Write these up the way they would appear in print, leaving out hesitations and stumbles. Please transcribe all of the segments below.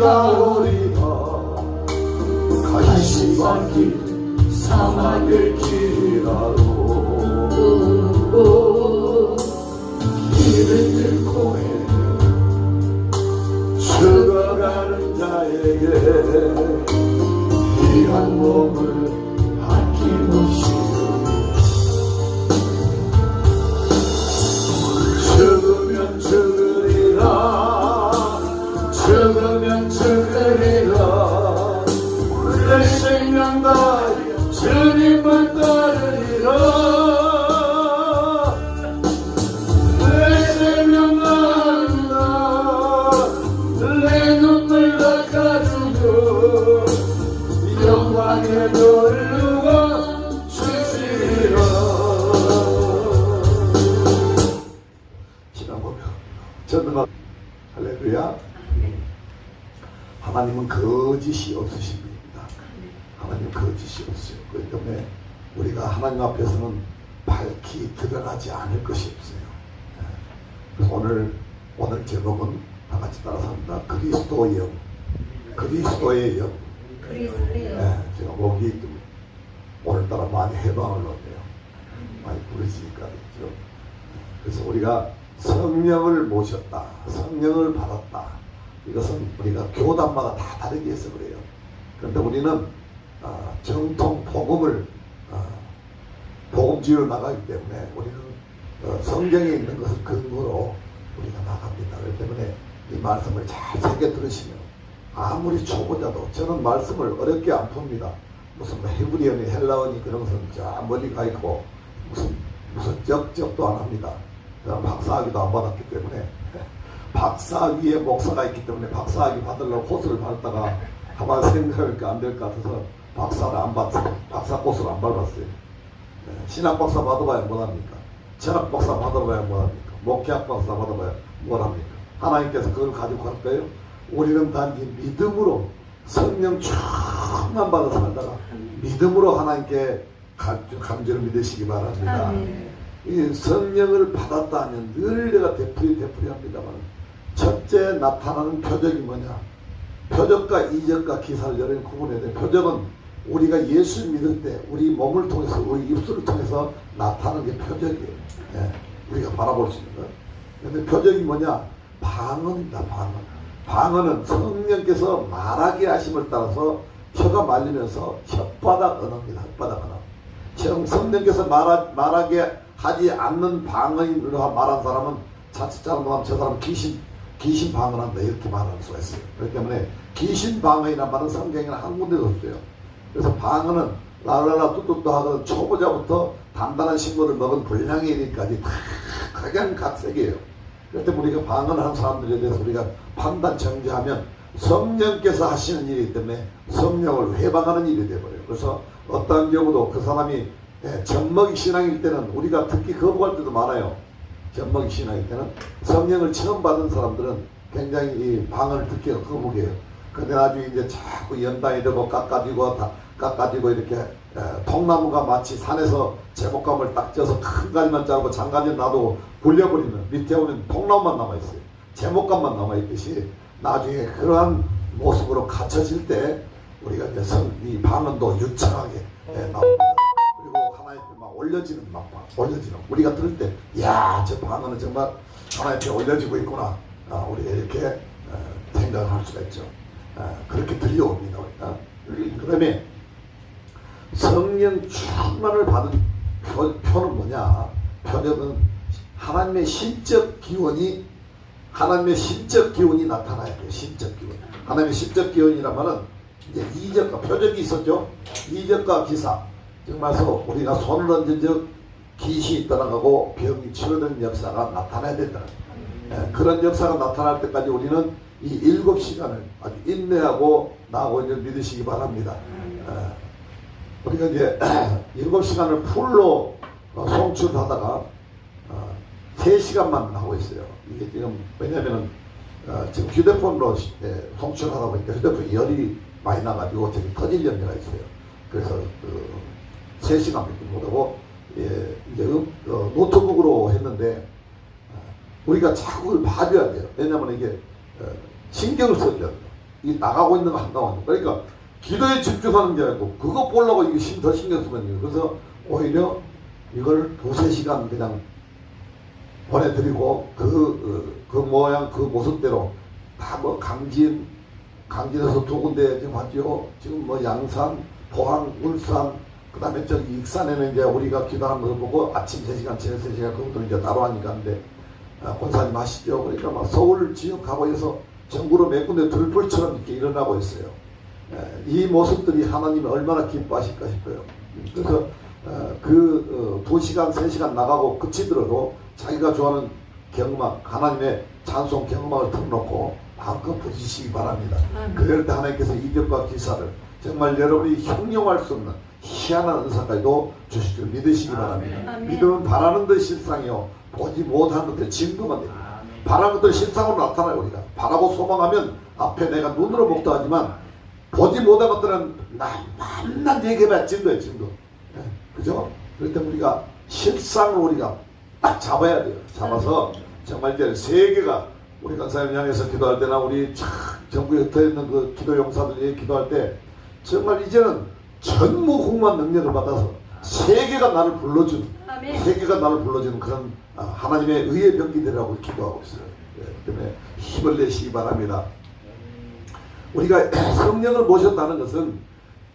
가오리다. 가시밭길 사막을 지나로 길을 잃고 죽어가는 자에게 귀한 몸을 아낌없이 죽으면 죽으리라 죽으면 죽으리라 내 생명 다하여 주님을 따르리라 내 생명 다한다 내 눈물 닦아주고 영광의 너를 누가 주시리라. 지나보면 전능한 할렐루야. 하나님은 거짓이 없으신 분입니다. 하나님은 거짓이 없어요. 그렇기 때문에 우리가 하나님 앞에서는 밝히 드러나지 않을 것이 없어요. 그래서 오늘 제목은 다 같이 따라서 합니다. 그리스도의 영. 그리스도의 영. 제가 목이 좀 오늘따라 많이 해방을 얻네요. 많이 부르시니까 그렇죠. 그래서 우리가 성령을 모셨다. 성령을 받았다. 이것은 우리가 교단마다 다 다르게 해서 그래요. 그런데 우리는 정통 복음을 복음지로 나가기 때문에 우리는 성경에 있는 것을 근거로 우리가 나갑니다. 그렇기 때문에 이 말씀을 잘 새겨 들으시면 아무리 초보자도 저는 말씀을 어렵게 안 풉니다. 무슨 히브리어니 헬라어니 그런 것은 저 멀리 가 있고 무슨 쩍쩍도 안 합니다. 저는 박사학위도 안 받았기 때문에 박사학위에 목사가 있기 때문에 박사학위 받으려고 코스를 밟다가 가만 생각하니까 안 될 것 같아서 박사를 안 받았어요. 박사 코스를 안 밟았어요. 신학 박사 받아봐야 뭐합니까? 철학 박사 받아봐야 뭐합니까? 목회학 박사 받아봐야 뭐합니까? 하나님께서 그걸 가지고 갈 거예요? 우리는 단지 믿음으로 성령 충만 받아 살다가 믿음으로 하나님께 감정을 믿으시기 바랍니다. 이 성령을 받았다 하면 늘 내가 되풀이 합니다만 첫째 나타나는 표적이 뭐냐? 표적과 이적과 기사를 여러분 구분해야 돼요. 표적은 우리가 예수 믿을 때 우리 몸을 통해서 우리 입술을 통해서 나타나는 게 표적이에요. 우리가 바라볼 수 있는 거. 그런데 표적이 뭐냐? 방언이다. 방언은 성령께서 말하게 하심을 따라서 혀가 말리면서 혓바닥 언어입니다. 혓바닥 언어. 성령께서 말하게 하지 않는 방언으로 말한 사람은 자칫 잘못하면 저 사람 귀신 방언한다 이렇게 말할 수가 있어요. 그렇기 때문에 귀신 방언이라는 말은 성경에는 한 군데도 없어요. 그래서 방언은 랄랄라 뚜뚜뚜 하던 초보자부터 단단한 식물을 먹은 불량의 일까지 다 각양각색이에요. 그렇기 때문에 우리가 방언하는 사람들에 대해서 우리가 판단 정지하면 성령께서 하시는 일이기 때문에 성령을 회방하는 일이 되어버려요. 그래서 어떤 경우도 그 사람이 젖먹이 신앙일 때는 우리가 특히 거부할 때도 많아요. 젖먹이 신앙일 때는 성령을 처음 받은 사람들은 굉장히 이 방언을 듣기가 거북해요. 근데 나중에 이제 자꾸 연단이 되고 깎아지고 이렇게 통나무가 마치 산에서 제목감을 딱 쪄서 큰 가지만 자르고 장가지는 놔도 불려버리면 밑에 오면 통나무만 남아있어요. 제목감만 남아있듯이 나중에 그러한 모습으로 갖춰질 때 우리가 이제 이 방언도 유창하게 나옵니다. 그리고 하나님 앞에 막 올려지는 우리가 들을 때 야, 저 방언은 정말 하나님 앞에 올려지고 있구나. 우리가 이렇게 생각을 할 수가 있죠. 그렇게 들려옵니다. 그 다음에 성령 충만을 받은 표는 뭐냐? 표적은 하나님의 신적 기원이 나타나야 돼요. 신적 기원. 하나님의 신적 기원이란 말은 이제 이적과 표적이 있었죠. 이적과 기사. 즉 말해서 우리가 손을 얹은 적 귀신이 떠나가고 병이 치료되는 역사가 나타나야 된다. 그런 역사가 나타날 때까지 우리는 이 7시간을 아주 인내하고 나아오기를 믿으시기 바랍니다. 우리가 이제 7시간을 풀로 송출하다가 3시간만 하고 있어요. 이게 지금 왜냐면은 지금 휴대폰으로 송출하다 보니까 휴대폰 열이 많이 나가지고 저기 터질 염려가 있어요. 그래서 3시간밖에 못하고 이제 노트북으로 했는데 우리가 자꾸 봐줘야 돼요. 왜냐면 이게 신경을 써줘야 돼요. 이 나가고 있는 거 안 나오는. 그러니까 기도에 집중하는 게 아니고 그거 보려고 이게 더 신경 쓰면 그래서 오히려 이걸 2~3시간 그냥 보내드리고 그 모양 그 모습대로 다 뭐 강진에서 2군데 지금 왔죠. 지금 뭐 양산, 포항, 울산, 그 다음에 저기 익산에는 이제 우리가 기도하는 거 보고 아침 3시간, 저녁 3시간 그것도 이제 따로 하니까 하는데 권사님 아시죠? 그러니까 막 서울 지역 가고 해서 전국으로 몇 군데 들불처럼 이렇게 일어나고 있어요. 이 모습들이 하나님이 얼마나 기뻐하실까 싶어요. 그래서 2시간, 3시간 나가고 그치더라도 자기가 좋아하는 경음악, 하나님의 찬송 경음악을 틀어놓고 마음껏 부르시기 바랍니다. 그럴 때 하나님께서 이적과 기사를 정말 여러분이 형용할 수 없는 희한한 은사까지도 주실 줄 믿으시기 바랍니다. 믿음은 바라는 듯 실상이요 보지 못하는 것들 증거만 됩니다. 바라는 것들 실상으로 나타나요. 우리가 바라고 소망하면 앞에 내가 눈으로 목도하지만 보지 못한 것들은 만난 얘기해봐야 증거예요. 증거. 그죠? 그럴 때 우리가 실상을 우리가 딱 잡아야 돼요. 잡아서 정말 이제 세계가 우리 간사님 향해서 기도할 때나 우리 전국에 흩어있는 그 기도 용사들이 기도할 때 정말 이제는 전무후무한 능력을 받아서 세계가 나를 불러주는 세계가 나를 불러주는 그런 하나님의 의의 병기들이라고 기도하고 있어요. 때문에 힘을 내시기 바랍니다. 우리가 성령을 모셨다는 것은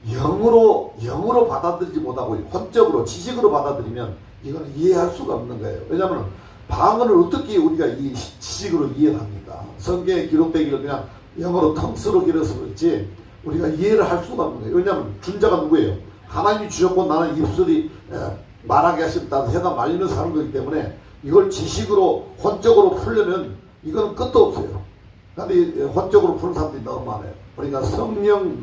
영으로 받아들이지 못하고 혼적으로 지식으로 받아들이면 이거는 이해할 수가 없는 거예요. 왜냐하면 방언을 어떻게 우리가 이 지식으로 이해를 합니까? 성경에 기록되기를 그냥 영어로 텅스로 길어서 그렇지 우리가 이해를 할 수가 없는 거예요. 왜냐하면 준자가 누구예요? 하나님이 주셨고 나는 입술이 말하게 하셨다는 해가 말리면서 하는 거기 때문에 이걸 지식으로 혼적으로 풀려면 이거는 끝도 없어요. 그런데 혼적으로 푸는 사람들이 너무 많아요. 그러니까 성령을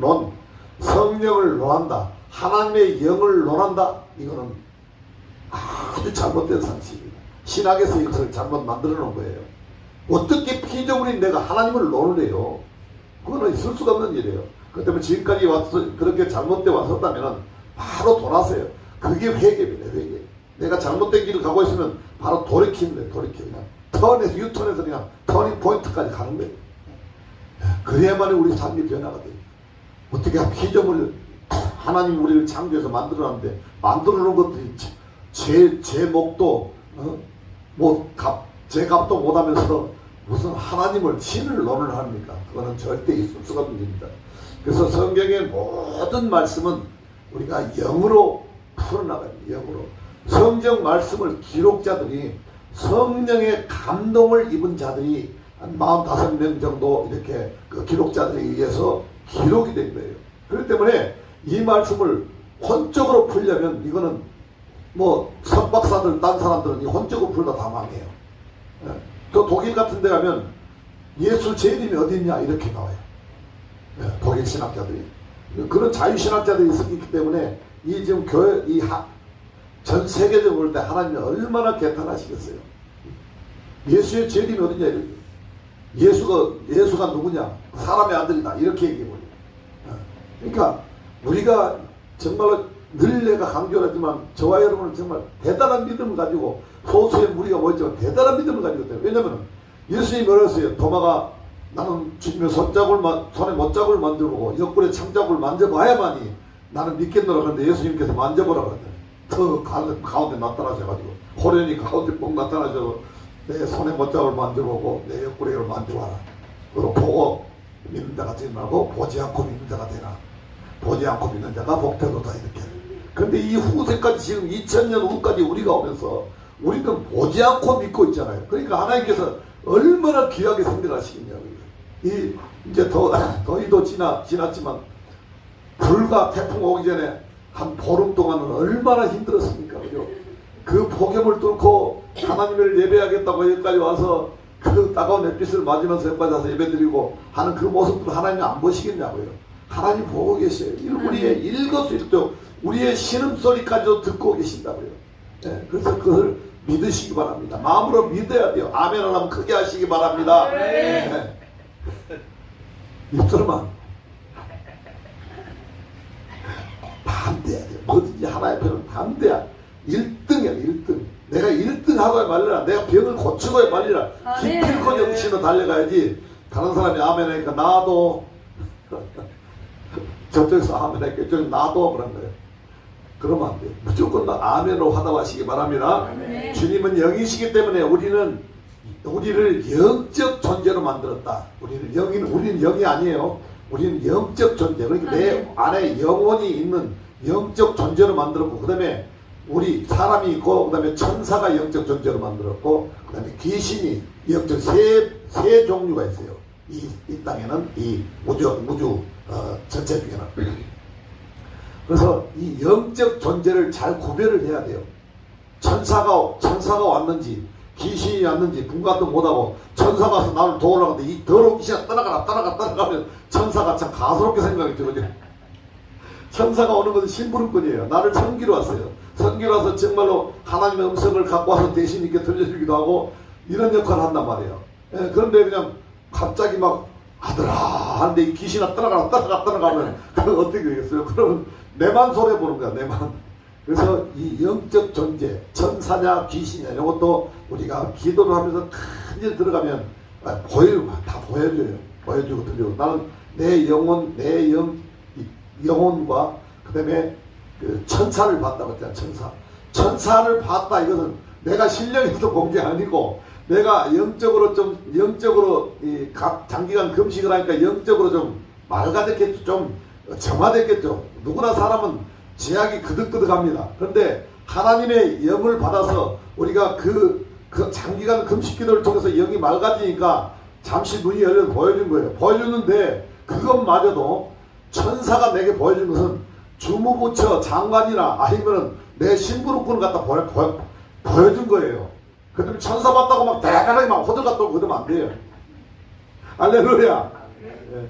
논한다. 하나님의 영을 논한다. 이거는 아주 잘못된 상식입니다. 신학에서 이것을 잘못 만들어 놓은 거예요. 어떻게 피조물인 내가 하나님을 논을 해요? 그거는 있을 수가 없는 일이에요. 그 때문에 지금까지 와서 그렇게 잘못돼 왔었다면 바로 돌아서요. 그게 회개입니다. 회개. 내가 잘못된 길을 가고 있으면 바로 돌이키면 돼요. 그냥 턴에서 유턴에서 그냥 터닝 포인트까지 가는 거예요. 그래야만 우리 삶이 변화가 돼요. 어떻게 피조물을 하나님 우리를 창조해서 만들어놨는데 만들어 놓은 것들이 제 목도 제 값도 못하면서 무슨 하나님을 신을 논을 합니까? 그거는 절대 있을 수가 없는 일입니다. 그래서 성경의 모든 말씀은 우리가 영으로 풀어나가야 돼요. 영으로. 성경 말씀을 기록자들이 성령의 감동을 입은 자들이 한 45명 정도 이렇게 그 기록자들에 의해서 기록이 된 거예요. 그렇기 때문에 이 말씀을 혼적으로 풀려면 이거는 뭐 석박사들 딴 사람들은 이 혼적으로 풀다 다 망해요. 또 독일 같은 데 가면 예수 재림이 어디 있냐 이렇게 나와요. 독일 신학자들이. 그런 자유신학자들이 있기 때문에 이 지금 교회 전 세계적으로 볼 때 하나님이 얼마나 개탄하시겠어요. 예수의 재림이 어디냐 이렇게. 예수가 누구냐? 사람의 아들이다. 이렇게 얘기해버려요. 그러니까 우리가 정말로 늘 내가 강조를 하지만 저와 여러분은 정말 대단한 믿음을 가지고 소수의 무리가 모였지만 대단한 믿음을 가지고 있대요. 왜냐하면 예수님이 뭐랬어요? 도마가 나는 주님의 손에 못자국을 만져보고 옆구리에 창자국을 만져봐야만이 나는 믿겠노라. 그런데 예수님께서 만져보라 그랬더니 더 가운데 나타나셔가지고 호련히 가운데 꼭 나타나셔서 내 손에 못자국을 만져보고 내 옆구리를 만져봐라. 그리고 보고 믿는 자가 되지 말고 보지 않고 믿는 자가 되라. 보지 않고 믿는 자가 복되도다 이렇게. 그런데 이 후세까지 지금 2000년 후까지 우리가 오면서 우리는 보지 않고 믿고 있잖아요. 그러니까 하나님께서 얼마나 귀하게 선택하시겠냐고요. 이제 더위도 지났지만 불과 태풍 오기 전에 한 보름 동안은 얼마나 힘들었습니까? 그죠? 그 폭염을 뚫고 하나님을 예배하겠다고 여기까지 와서 그 따가운 햇빛을 맞으면서 여기까지 와서 예배드리고 하는 그 모습들 하나님이 안 보시겠냐고요. 하나님 보고 계셔요. 우리의 일거수일투족 우리의 신음소리까지도 듣고 계신다고요. 네, 그래서 그걸 믿으시기 바랍니다. 마음으로 믿어야 돼요. 아멘을 하면 크게 하시기 바랍니다. 네. 입술만 반대해야 돼요. 뭐든지 하나의 편은 반대야. 1등이야 1등. 내가 1등 하고야 말리라. 내가 병을 고치고야 말리라. 기필코 정신으로 달려가야지. 다른 사람이 아멘 하니까 나도 저쪽에서 아멘 할게. 저쪽 놔둬. 그런 거예요. 그러면 안 돼요. 무조건 아멘으로 화답하시기 바랍니다. 아멘. 주님은 영이시기 때문에 우리를 영적 존재로 만들었다. 우리는 영이 아니에요. 우리는 영적 존재. 그러니까 내 안에 영혼이 있는 영적 존재로 만들었고, 그 다음에 우리 사람이 있고, 그 다음에 천사가 영적 존재로 만들었고, 그 다음에 귀신이 영적 세 종류가 있어요. 이 땅에는 이 우주 전체 중에는. 그래서 이 영적 존재를 잘 구별을 해야 돼요. 천사가 왔는지 귀신이 왔는지 분간도 못하고, 천사가 와서 나를 도우려고 하는데 이 더러운 귀신아 따라가면 천사가 참 가소롭게 생각했죠. 그죠? 천사가 오는 것은 심부름꾼이에요. 나를 섬기러 왔어요. 섬기러 와서 정말로 하나님의 음성을 갖고 와서 대신 이렇게 들려주기도 하고 이런 역할을 한단 말이에요. 예, 그런데 그냥 갑자기 막 아들아 하는데 이 귀신아 따라가면 그건 어떻게 되겠어요? 그러면 내만 손해보는 거야. 내만. 그래서 이 영적 존재, 천사냐 귀신이냐 이것도 우리가 기도를 하면서 큰일 들어가면 다 보여줘요. 보여주고 들려주고. 나는 내 영혼과 그 다음에 그 천사를 봤다고 했잖아. 천사를 봤다. 이것은 내가 실력에서 본 게 아니고 내가 영적으로 장기간 금식을 하니까 영적으로 좀 맑아졌겠죠. 좀 정화됐겠죠. 누구나 사람은 제약이 그득그득합니다. 그런데 하나님의 영을 받아서 우리가 그 장기간 금식 기도를 통해서 영이 맑아지니까 잠시 눈이 열려 보여준 거예요. 보여주는데 그것마저도 천사가 내게 보여준 것은 주무부처 장관이나 아니면은 내 심부름꾼을 갖다 보여준 거예요. 그다음에 천사 봤다고 막 대단하게 막 호들갑 떨고 그러면 안 돼요. 할렐루야. 네.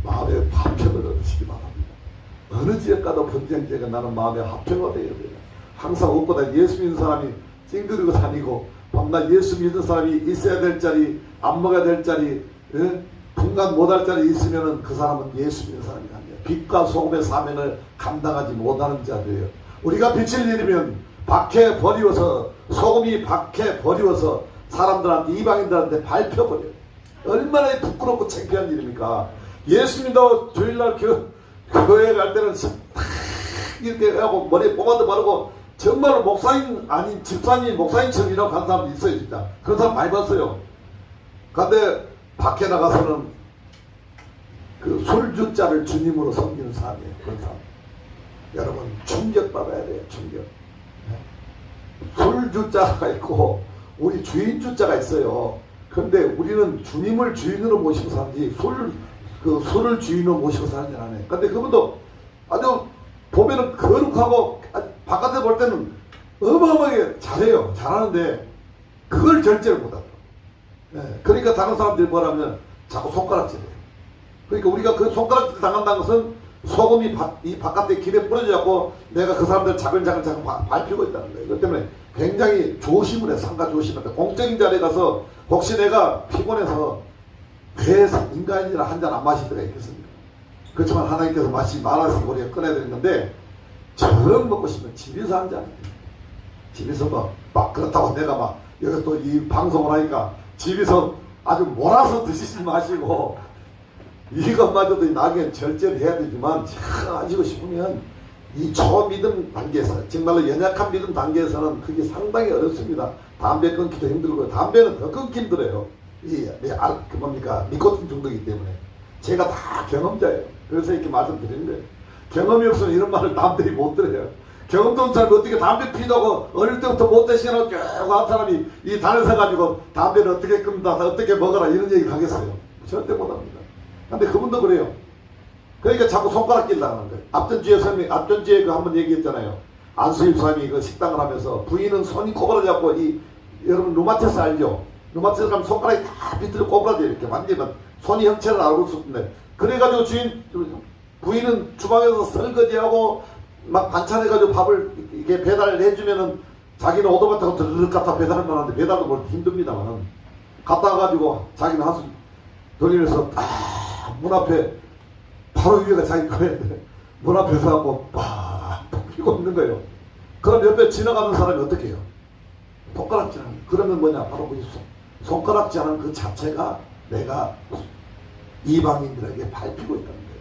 마음의 화평을 얻으시기 바랍니다. 어느 지역 가도 분쟁제가 나는 마음의 화평을 얻어야 돼요. 항상 옷보다 예수 믿는 사람이 찡그리고 다니고 밤낮 예수 믿는 사람이 있어야 될 자리, 안 먹어야 될 자리, 분간 못할 자리 있으면은 그 사람은 예수 믿는 사람이 아니에요. 빛과 소금의 사명을 감당하지 못하는 자들이에요. 우리가 빛을 내리면 밖에 버리워서 소금이 밖에 버리워서 사람들한테 이방인들한테 밟혀버려요. 얼마나 부끄럽고 창피한 일입니까? 예수 믿다고 주일날 교회 갈 때는 탁 이렇게 하고 머리에 포마드 바르고 정말 목사님 아닌 집사님 목사님처럼 일하고 간 사람도 있어요. 진짜 그런 사람 많이 봤어요. 근데 밖에 나가서는 그 술주자를 주님으로 섬기는 사람이에요. 그런 사람. 여러분 충격받아야 돼요. 충격. 술주자가 있고 우리 주인주자가 있어요. 그런데 우리는 주님을 주인으로 모시고 사는지 술을 주인으로 모시고 사는 줄 아네. 근데 그분도 아주 보면은 거룩하고 바깥에 볼 때는 어마어마하게 잘해요. 잘하는데 그걸 절제를 못하고. 그러니까 다른 사람들이 뭐라면 자꾸 손가락질해요. 그러니까 우리가 그 손가락질 당한다는 것은 소금이 이 바깥에 길에 뿌려져갖고 내가 그 사람들 자글자글 밟히고 있다는 거예요. 그렇기 때문에 굉장히 조심을 해. 상가 조심을 해. 공적인 자리에 가서 혹시 내가 피곤해서 배에서 인간이라 한 잔 안 마실 때가 있겠습니까? 그렇지만 하나님께서 마시지 말아서 우리가 꺼내야 되는데 저녁 먹고 싶으면 집에서 한 잔. 집에서 막 그렇다고 내가 막 여기 또 이 방송을 하니까 집에서 아주 몰아서 드시지 마시고 이것마저도 나중에 절제를 해야 되지만 하시고 싶으면 이 초믿음 단계에서 정말로 연약한 믿음 단계에서는 그게 상당히 어렵습니다. 담배 끊기도 힘들고 담배는 더 끊기 힘들어요. 그 뭡니까 니코틴 중독이기 때문에 제가 다 경험자예요. 그래서 이렇게 말씀드리는 거예요. 경험이 없으면 이런 말을 남들이 못 들어요. 경험도 없는 사람이 어떻게 담배 피다고 어릴 때부터 못 대시라고 쭉 한 사람이 이 단에서 가지고 담배를 어떻게 끊다 어떻게 먹어라 이런 얘기 하겠어요. 절대 못합니다. 근데 그분도 그래요. 그러니까 자꾸 손가락 낄라는 거예요. 앞전주에 그 한번 얘기했잖아요. 안수입 사람이 그 식당을 하면서 부인은 손이 꼬부라져갖고 여러분 루마티스 알죠? 루마티스 가면 손가락이 다 밑으로 꼬부라져 이렇게 완전히 손이 형체를 알고 있었는데 그래가지고 부인은 주방에서 설거지하고 막 반찬해가지고 밥을 이렇게 배달을 해주면은 자기는 오토바이 타고 드르륵 갖다 배달을 하는데 배달도 뭐 힘듭니다만은 갔다 와가지고 자기는 한숨 돌리면서 문 앞에 바로 위에가 자기 거였는데 문 앞에 서갖고 빡 피고 있는 거예요. 그럼 옆에 지나가는 사람이 어떻게 해요? 손가락질하는 거예요. 그러면 뭐냐 바로 그 손가락질하는 그 자체가 내가 이방인들에게 밟히고 있다는 거예요.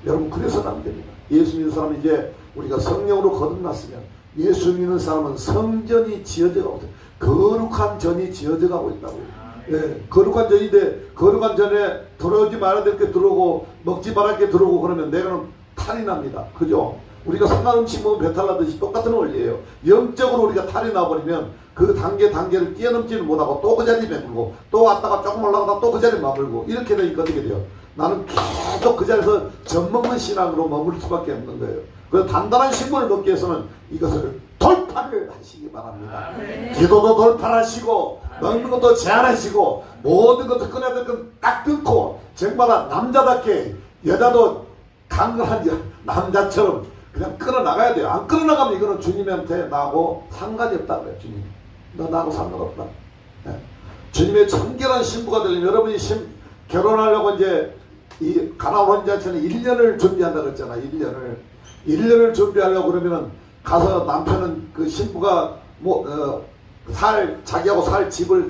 여러분 그래서는 안 됩니다. 예수 믿는 사람은 이제 우리가 성령으로 거듭났으면 예수 믿는 사람은 성전이 지어져 가고 있어요. 거룩한 전이 지어져 가고 있다고요. 예, 거룩한 전인데 거룩한 전에 들어오지 말아야 될 게 들어오고 먹지 말아야 될 게 들어오고 그러면 내가는 탈이 납니다. 그죠? 우리가 상한 음식 먹으면 배탈 나듯이 똑같은 원리예요. 영적으로 우리가 탈이 나버리면 그 단계를 뛰어넘지는 못하고 또 그 자리에 머물고 또 왔다가 조금 올라가다 또 그 자리에 머물고 이렇게 되니까 어떻게 돼요? 나는 계속 그 자리에서 젖먹는 신앙으로 머물 수밖에 없는 거예요. 그 단단한 신분을 먹기 위해서는 이것을 돌파를 하시기 바랍니다. 기도도 돌파하시고 먹는 것도 제한하시고 모든 것도 끊어야 될 건 딱 끊고 정말 남자답게 여자도 강건한 남자처럼 그냥 끌어나가야 돼요. 안 끌어나가면 이거는 주님한테 나하고 상관이 없다고 그래요. 주님 너 나하고 상관없다. 네. 주님의 청결한 신부가 되려면 여러분이 결혼하려고 이제 이 가나안 혼자처럼 1년을 준비한다고 했잖아. 1년을 준비하려고 그러면은 가서 남편은 그 신부가 자기하고 살 집을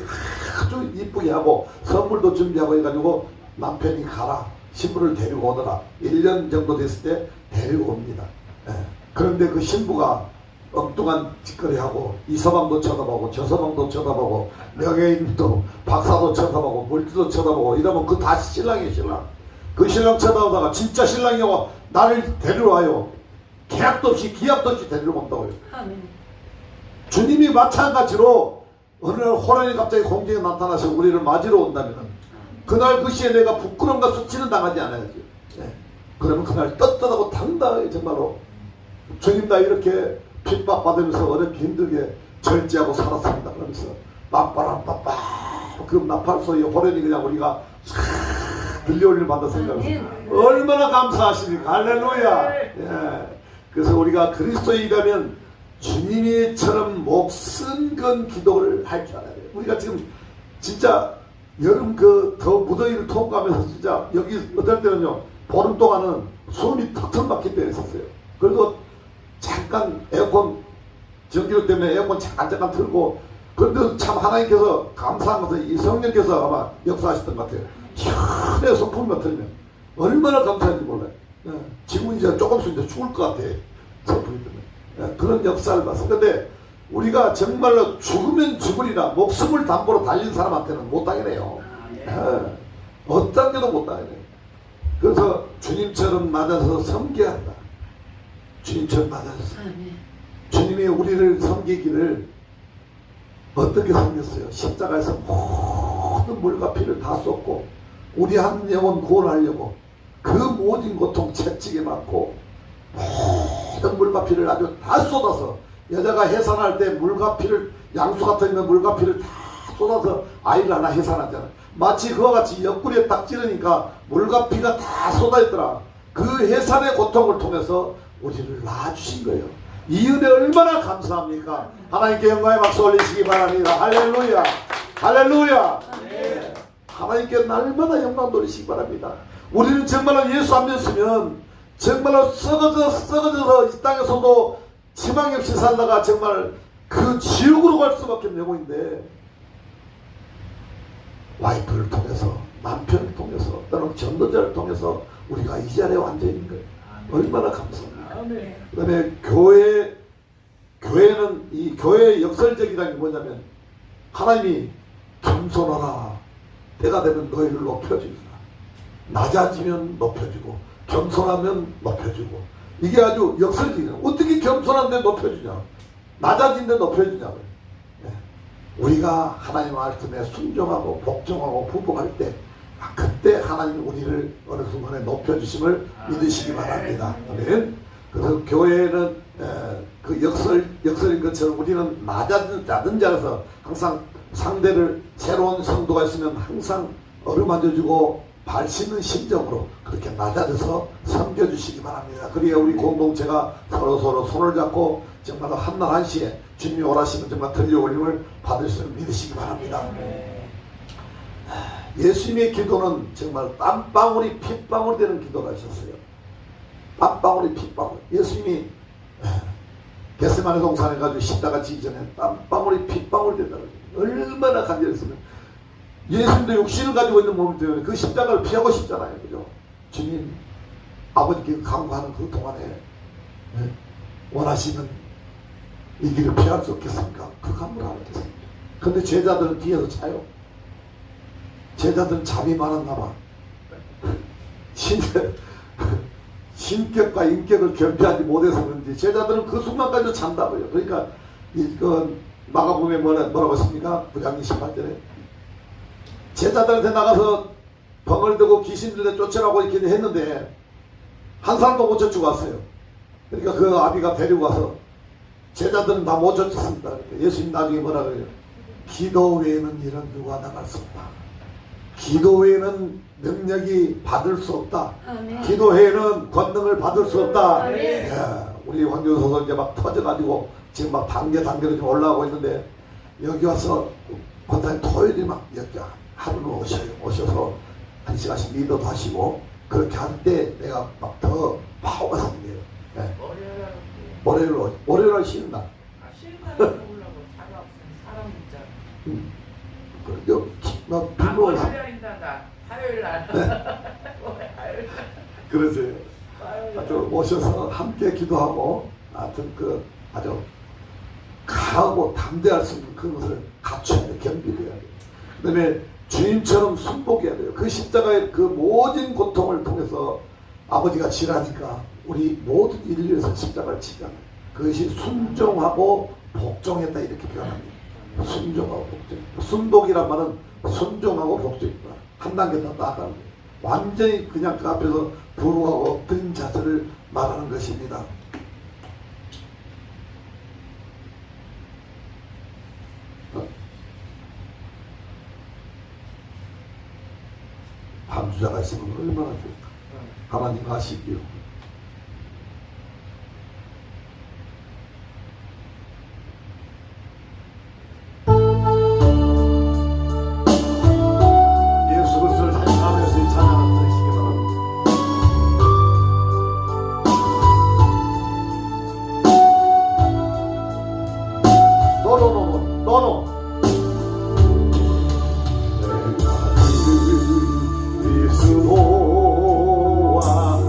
아주 이쁘게 하고 선물도 준비하고 해가지고 남편이 가라. 신부를 데리고 오더라. 1년 정도 됐을 때 데리고 옵니다. 예. 그런데 그 신부가 엉뚱한 짓거리하고 이 서방도 쳐다보고 저 서방도 쳐다보고 명예인도 박사도 쳐다보고 물기도 쳐다보고 이러면 그 다시 신랑이에요. 신랑. 그 신랑 쳐다보다가 진짜 신랑이고 나를 데려와요. 계약도 없이 기약도 없이 데리러 온다고요. 아멘. 주님이 마찬가지로 어느 날 호란이 갑자기 공중에 나타나서 우리를 맞으러 온다면 그날 그 시에 내가 부끄러움과 수치는 당하지 않아야지. 네. 그러면 그날 떳떳하고 당당하게 정말로 주님 나 이렇게 핍박받으면서 어렵게 힘들게 절제하고 살았습니다. 그러면서 빠빠람빠빠 그 나팔 소리 호련이 그냥 우리가 들려올릴 만한 생각을 얼마나 감사하십니까. 할렐루야. 예. 그래서 우리가 그리스도인이라면 주님이처럼 목숨 건 기도를 할 줄 알아야 돼요. 우리가 지금 진짜 여름 더 무더위를 통과하면서 진짜 여기 어떨 때는요 보름 동안은 숨이 턱턱 막힐 때가 있었어요. 그래도 잠깐 에어컨 전기료 때문에 에어컨 잠깐 틀고 그런데도 참 하나님께서 감사한 것은 이 성령께서 아마 역사하셨던 것 같아요. 시원해 선풍기만 틀면 얼마나 감사한지 몰라요. 예. 지금 이제 조금씩 이제 죽을 것 같아. 선풍기 때문에. 예. 그런 역사를 봤어. 근데 우리가 정말로 죽으면 죽으리라 목숨을 담보로 달린 사람한테는 못 당해내요. 예. 어떤 게도 못 당해내요. 그래서 주님처럼 맞아서 섬겨야 한다. 주님처럼 맞아서 주님이 우리를 섬기기를 어떻게 섬겼어요? 십자가에서 모든 물과 피를 다 쏟고 우리 한 영혼 구원하려고 그 모든 고통 채찍에 맞고 모든 물과 피를 아주 다 쏟아서 여자가 해산할 때 물과 피를 양수 같은 물과 피를 다 쏟아서 아이를 하나 해산하잖아. 마치 그와 같이 옆구리에 딱 찌르니까 물과 피가 다 쏟아있더라. 그 해산의 고통을 통해서 우리를 낳아주신 거예요. 이 은혜 얼마나 감사합니까? 하나님께 영광의 박수 올리시기 바랍니다. 할렐루야. 할렐루야. 네. 하나님께 날마다 영광 돌리시기 바랍니다. 우리는 정말로 예수 안 믿으면 정말로 썩어져서 이 땅에서도 희망이 없이 살다가 정말 그 지옥으로 갈 수밖에 없는 영혼인데 와이프를 통해서 남편을 통해서 또는 전도자를 통해서 우리가 이 자리에 앉아 있는 거예요. 얼마나 감사합니다. 그 다음에 교회는 이 교회의 역설적이라는 게 뭐냐면 하나님이 겸손하라. 때가 되면 너희를 높여주리라. 낮아지면 높여주고 겸손하면 높여주고 이게 아주 역설적이에요. 어떻게 겸손한데 높여주냐. 낮아진데 높여주냐고요. 네. 우리가 하나님 말씀에 순종하고 복종하고 부복할 때 그때 하나님이 우리를 어느 순간에 높여주심을 믿으시기 바랍니다. 아멘. 그래서 교회는 그 역설인 것처럼 우리는 낮은 자라서 항상 상대를 새로운 성도가 있으면 항상 어루만져주고 발 씻는 심정으로 그렇게 낮아져서 섬겨주시기 바랍니다. 그래야 우리 공동체가 서로 손을 잡고 정말 한날 한시에 주님이 오라시면 정말 들려올림을 받을 수 믿으시기 바랍니다. 예수님의 기도는 정말 땀방울이 핏방울 되는 기도가 있었어요. 땀방울이 핏방울. 예수님이 겟세마네 동산에 가지고 십자가 지기 전에 땀방울이 핏방울 된다고. 얼마나 간절했으면 예수님도 육신을 가지고 있는 몸이 되면 그 십자가를 피하고 싶잖아요. 그죠? 주님 아버지께 강구하는 그 동안에 원하시는 이 길을 피할 수 없겠습니까? 그 강구를 안 했겠습니까? 근데 제자들은 뒤에서 차요. 제자들은 잠이 많았나 봐. 신격과 인격을 겸비하지 못해서 그런지 제자들은 그 순간까지도 잔다고요. 그러니까 마가복음에 뭐라고 했습니까? 9장 28절에 제자들한테 나가서 병을 들고 귀신들에 쫓으라고 이렇게 했는데 한 사람도 못 쫓고 왔어요. 그러니까 그 아비가 데리고 와서 제자들은 다 못 쫓았습니다. 그러니까 예수님 나중에 뭐라 그래요? 기도 외에는 이런 누가 나갈 수 없다. 기도 외에는 능력이 받을 수 없다. 아멘. 기도 외에는 권능을 받을 수 없다. 예, 우리 황교사도 이제 막 터져가지고 지금 막 단계로 좀 올라가고 있는데 여기 와서 권사님 토요일에 막 여기 하루는 오셔서 한 시간씩 리더도 하시고 그렇게 할 때 내가 막 더 파워가 생겨요. 예. 월요일 쉬는 날. 쉬는 날은 몰라고 자가 없으면 사람 있잖아. 그리고 막 빌로 월요일인다 화요일 날. 그러세요. 하여튼 오셔서 함께 기도하고 하여튼 아주 강하고 담대할 수 있는 그것을 갖춰야 돼. 겸비해야 돼. 그 다음에 주님처럼 순복해야 돼요. 그 십자가의 그 모든 고통을 통해서 아버지가 지라니까 우리 모든 인류에서 십자가를 지잖아요. 그것이 순종하고 복종했다 이렇게 표현합니다. 순종하고 복종. 순복이란 말은 순종하고 복종이다. 한 단계 더 나아가는 거예요. 완전히 그냥 그 앞에서 부르하고 엎드린 자세를 말하는 것입니다. 반주자가 있으면 얼마나 좋을까. 하나님 아시기요. 예수 그리스도를 찬양하면서 이 찬양을 드리시기 바랍니다. 노노 그리스도와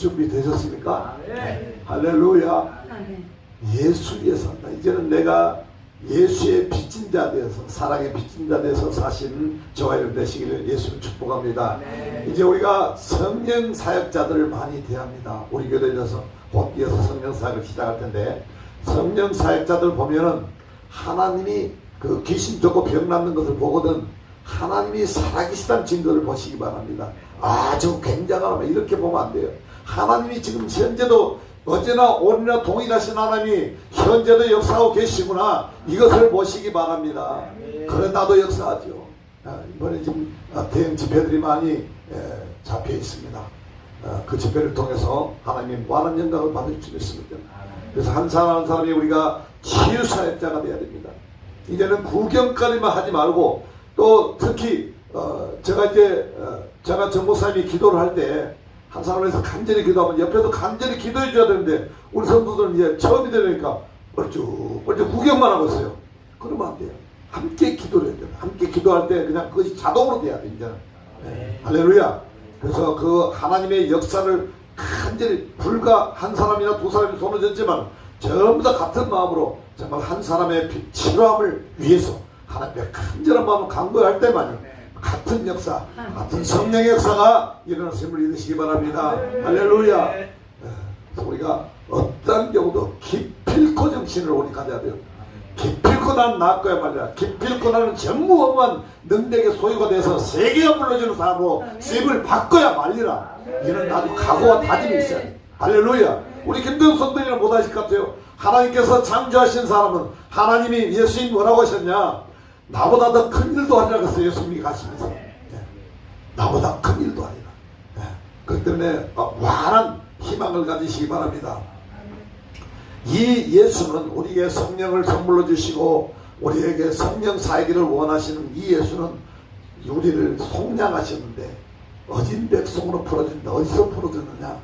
준비 되셨습니까? 네. 할렐루야. 아멘. 예수 위에 산다. 이제는 내가 예수의 빚진 자 되어서, 사랑의 빚진 자 되어서 사신 저와 여러분 되시기를 예수를 축복합니다. 네. 이제 우리가 성령 사역자들을 많이 대합니다. 우리 교회에서 곧 이어서 성령 사역을 시작할 텐데, 성령 사역자들 보면은 하나님이 그 귀신 쫓고 병 낫는 것을 보거든 하나님이 살아계시다는 증거를 보시기 바랍니다. 아주 굉장하다, 이렇게 보면 안 돼요. 하나님이 지금 현재도 어제나 오늘이나 동일하신 하나님이 현재도 역사하고 계시구나, 이것을 보시기 바랍니다. 그래 나도 역사하죠. 이번에 지금 대형 집회들이 많이 잡혀 있습니다. 그 집회를 통해서 하나님 무한한 영광을 받을 줄 믿습니다. 그래서 한 사람 한 사람이 우리가 치유사역자가 되어야 됩니다. 이제는 구경거리만 하지 말고, 또 특히 제가 정목사님이 기도를 할 때 한 사람에서 간절히 기도하면 옆에서 간절히 기도해 줘야 되는데, 우리 성도들은 이제 처음이 되니까 얼쭉 구경만 하고 있어요. 그러면 안 돼요. 함께 기도를 해야 돼요. 함께 기도할 때 그냥 그것이 자동으로 돼야 돼요. 이제는. 네. 할렐루야. 그래서 그 하나님의 역사를 간절히, 불과 한 사람이나 두 사람이 손을 졌지만 전부 다 같은 마음으로 정말 한 사람의 치료함을 위해서 하나님의 간절한 마음을 간구할 때만이 같은 역사, 같은 성령의 역사가 일어났음을 믿으시기 바랍니다. 할렐루야. 우리가 어떤 경우도 기필코 정신을 우리 가져야 돼요. 기필코 난 나을 거야 말이야. 기필코 나는 전무후무한 능력의 소유가 돼서 세계가 불러주는 사람으로 쓰임을 바꿔야 말리라. 이런 아주 각오와 다짐이 있어요. 할렐루야. 우리 김대웅 성도님은 못하실 것 같아요. 하나님께서 창조하신 사람은, 하나님이 예수님 뭐라고 하셨냐, 나보다 더 큰 일도 하리라 그랬어요. 예수님이 가시면서. 네. 나보다 큰 일도 하리라. 네. 그렇기 때문에 무한한 희망을 가지시기 바랍니다. 이 예수는 우리에게 성령을 선물로 주시고 우리에게 성령 사이기를 원하시는 이 예수는 우리를 속량하셨는데 어진 백성으로 풀어준다. 어디서 풀어줬느냐?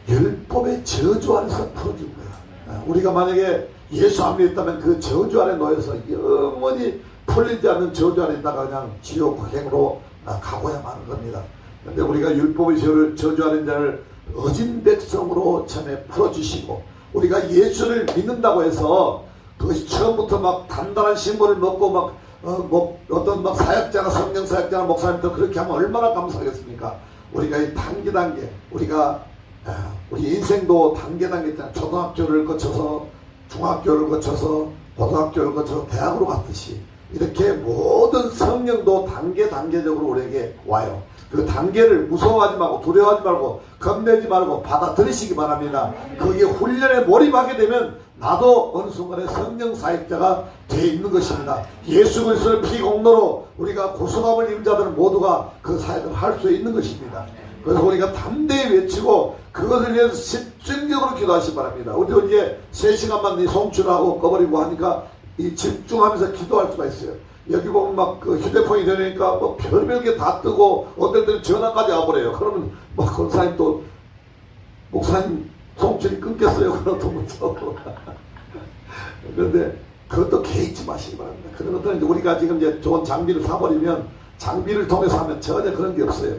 율법의 저주 안에서 풀어준 거야. 우리가 만약에 예수 안 믿었다면 그 저주 안에 놓여서 영원히 풀리지 않는 저주 안에 있다가 그냥 지옥행으로 가고야만 하는 겁니다. 그런데 우리가 율법의 저주 안에 있는 자를 어진 백성으로 처음에 풀어주시고, 우리가 예수를 믿는다고 해서 그것이 처음부터 막 단단한 신분을 먹고 어떤 사역자나 성령 사역자나 목사님도 그렇게 하면 얼마나 감사하겠습니까? 우리가 이 단계 우리 인생도 단계 있잖아요. 초등학교를 거쳐서 중학교를 거쳐서 고등학교를 거쳐서 대학으로 갔듯이 이렇게 모든 성령도 단계적으로 우리에게 와요. 그 단계를 무서워하지 말고 두려워하지 말고 겁내지 말고 받아들이시기 바랍니다. 거기에 훈련에 몰입하게 되면 나도 어느 순간에 성령 사역자가 되어 있는 것입니다. 예수 그리스도의 피 공로로 우리가 구속함을 입은 자들은 모두가 그 사역을 할 수 있는 것입니다. 그래서 우리가 담대히 외치고 그것을 위해서 집중적으로 기도하시기 바랍니다. 우리도 이제 3시간만 송출하고 꺼버리고 하니까 이 집중하면서 기도할 수가 있어요. 여기 보면 막 그 휴대폰이 되니까 뭐 별별 게 다 뜨고 어떨 때는 전화까지 와버려요. 그러면 뭐 권사님 또 목사님 송출이 끊겼어요. 그렇다면서. 그런데 그것도 개의치 마시기 바랍니다. 그런 것들은 이제 우리가 지금 이제 좋은 장비를 사버리면 장비를 통해서 하면 전혀 그런 게 없어요.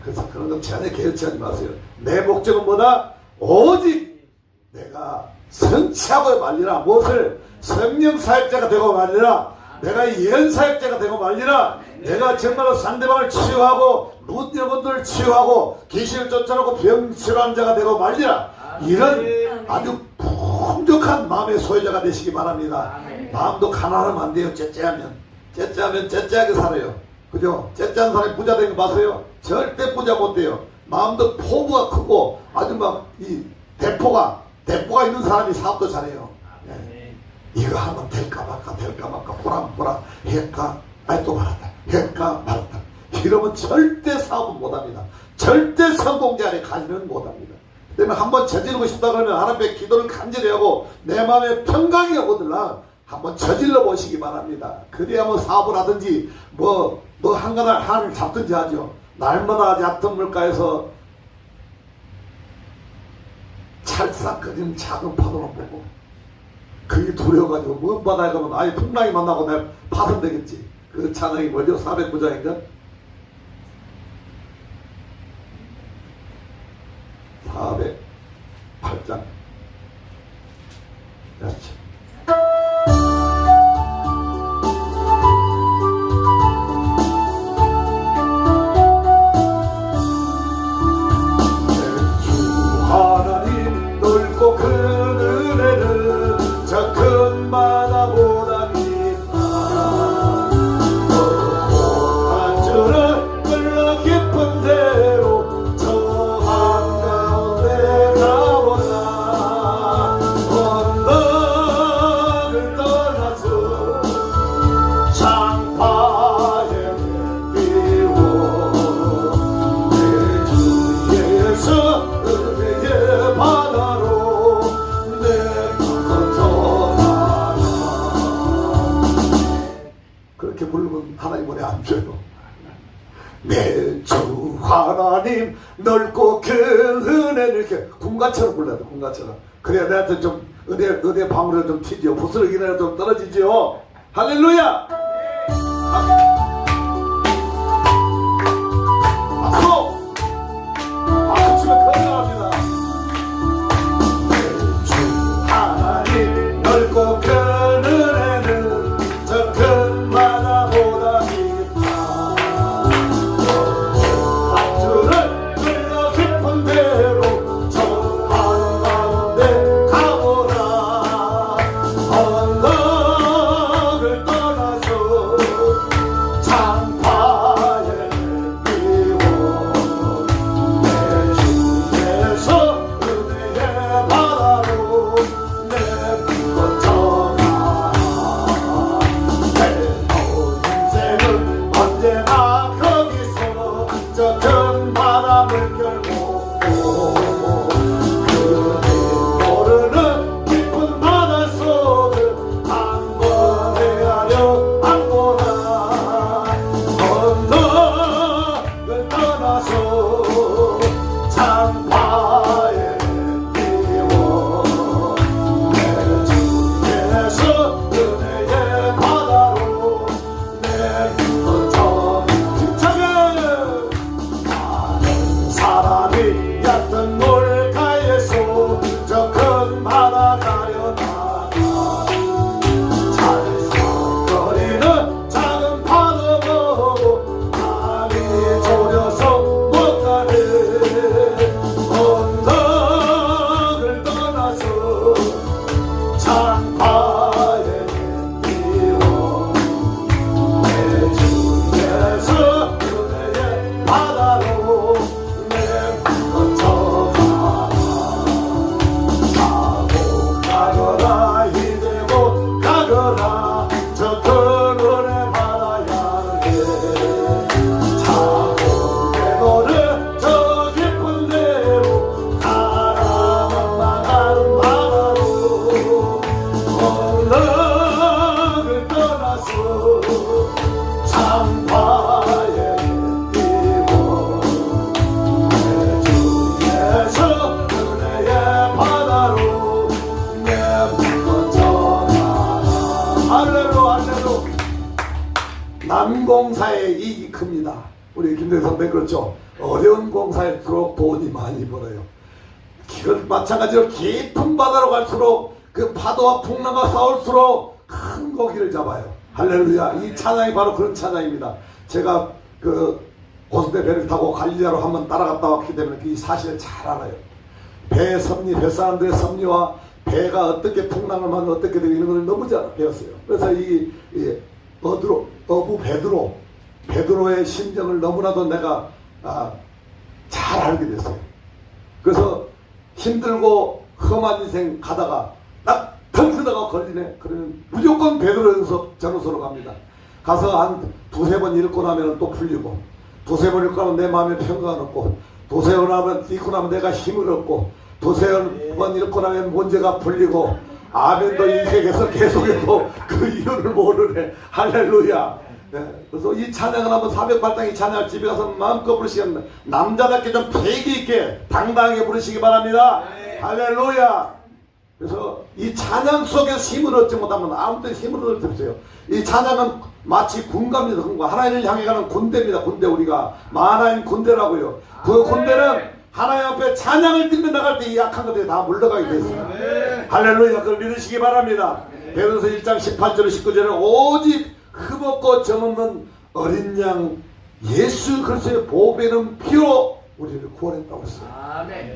그래서 그런 건 전혀 개의치하지 마세요. 내 목적은 뭐다? 오직 내가 성취하고 말리라. 무엇을? 성령 사역자가 되고 말리라. 내가 예언 사역자가 되고 말리라. 내가 정말로 상대방을 치유하고 룻 여러분들을 치유하고 귀신을 쫓아내고 병 치료한 자가 되고 말리라. 이런 아주 풍족한 마음의 소유자가 되시기 바랍니다. 마음도 가난하면 안 돼요. 째째하면 째째하게 살아요. 그죠? 째째한 사람이 부자 되는 거 봐서요. 절대 부자 못 돼요. 마음도 포부가 크고 아주 막 이 대포가 있는 사람이 사업도 잘해요. 이거 하면 될까 말까 호랑호랑 할까 또 말았다 이러면 절대 사업은 못합니다. 절대 성공자리에 가지는 못합니다. 때문에 한번 저지르고 싶다 그러면 하나님의 기도를 간절히 하고 내 마음에 평강이 오거들라 한번 저질러 보시기 바랍니다. 그래야 뭐 사업을 하든지 뭐 한가날 하늘 잡든지 하죠. 날마다 얕은 물가에서 찰싹거리는 작은 파도만 보고 그게 두려워가지고 먼 바다에 가면 아예 풍랑이 만나고 내가 파손되겠지. 그 찬양이 뭐죠? 409장인가? 408장. 그렇지. 하나님 넓고 큰 은혜는 저 큰 바다보다 깊다. 한줄은 흘러 깊은 대로 저 한가운데 가보자. 언덕을 떠나서 창파에 뛰고 내 주 예수 은혜의 바다로 내가 떠나가. 그렇게 부르면 하나님 은혜 안 줘요. 내 주 하나님 넓고 큰 은혜를 이렇게 군가처럼 불러야 돼. 군가처럼. 그래야 내한테 좀 은혜 방울이 좀 튀죠. 부스러기나 좀 떨어지죠. 할렐루야. 박수. 박수 치면 건강합니다. 내 주 하나님 넓고 큰 은혜는 저 큰 바다보다 깊다. 앞줄을 흘러 깊은 대로 저 한가운데 가보라. 언덕을 떠나서 창파에 뛰고 내 주에서 은혜의 바다로 내 불꽃 전하. 내 인생은 언제나 거기서 저 큰 바람을 결고 그대 모르는 깊은 바다 속을 한 번 헤아려 안보나. 언덕을 떠나서 창파에 뛰고 내 주에서 은혜의 바다로 내 불꽃 전하. 힘차게 사람이 얕은 물가에서 저 큰 바다 가려다가 잘싹거리는 작은 파도 보고 밤이 졸여서 못 가네. 언덕을 떠나서 창파에 뛰어 내 주에서 은혜의 바다로 내 불꽃 전하. 가고 가거라 이대고 가거라 저 큰 은혜 바다 향해. 자고 내노를 저 깊은 데로 가라만 가는 바다로. 언덕을 떠나서 창파에 뛰고 내 주에서 은혜의 바다로 내 불꽃 전하. 할렐루 할렐루. 남공사의 이익이 큽니다. 우리 김대성 선배 그렇죠. 어려운 공사일수록 돈이 많이 벌어요. 그걸 마찬가지로 깊은 바다로 갈수록 그 파도와 풍랑과 싸울수록 큰 고기를 잡아요. 할렐루야. 이 찬양이 바로 그런 찬양입니다. 제가 그 고승대 배를 타고 갈릴리아로 한번 따라갔다 왔기 때문에 이 사실을 잘 알아요. 배 섭리, 뱃사람들의 섭리와 배가 어떻게 풍랑을 만들어 어떻게 되고 이런 걸 너무 잘 배웠어요. 그래서 이 어부 베드로의 심정을 너무나도 내가 잘 알게 됐어요. 그래서 힘들고 험한 인생 가다가 딱 덩크다가 걸리네. 그러면 무조건 베드로전서 전후서로 갑니다. 가서 한 두세 번 읽고 나면 또 풀리고, 두세 번 읽고 나면 내 마음에 평강을 얻고, 두세 번 읽고 나면 내가 힘을 얻고, 두세 번 읽고 나면 문제가 풀리고, 아멘도 인생에서 계속해도 그 이유를 모르네. 할렐루야. 네. 그래서 이 찬양을 한번 408장 이 찬양을 집에 가서 마음껏 부르시겠습니다. 남자답게 좀 패기 있게 당당하게 부르시기 바랍니다. 할렐루야. 그래서 이 찬양 속에서 힘을 얻지 못하면 아무 때 힘을 얻을 수 없어요. 이 찬양은 마치 군가입니다. 군가. 하나님을 향해 가는 군대입니다. 군대. 우리가 만화인 군대라고요. 그 군대는 하나님 앞에 찬양을 들며 나갈 때 이 약한 것들이 다 물러가게 되었습니다. 할렐루야. 그걸 믿으시기 바랍니다. 베드로서 1장 18절 19절에 오직 흠없고 점없는 어린 양 예수 그리스도의 보배는 피로 우리를 구원했다고 했어요.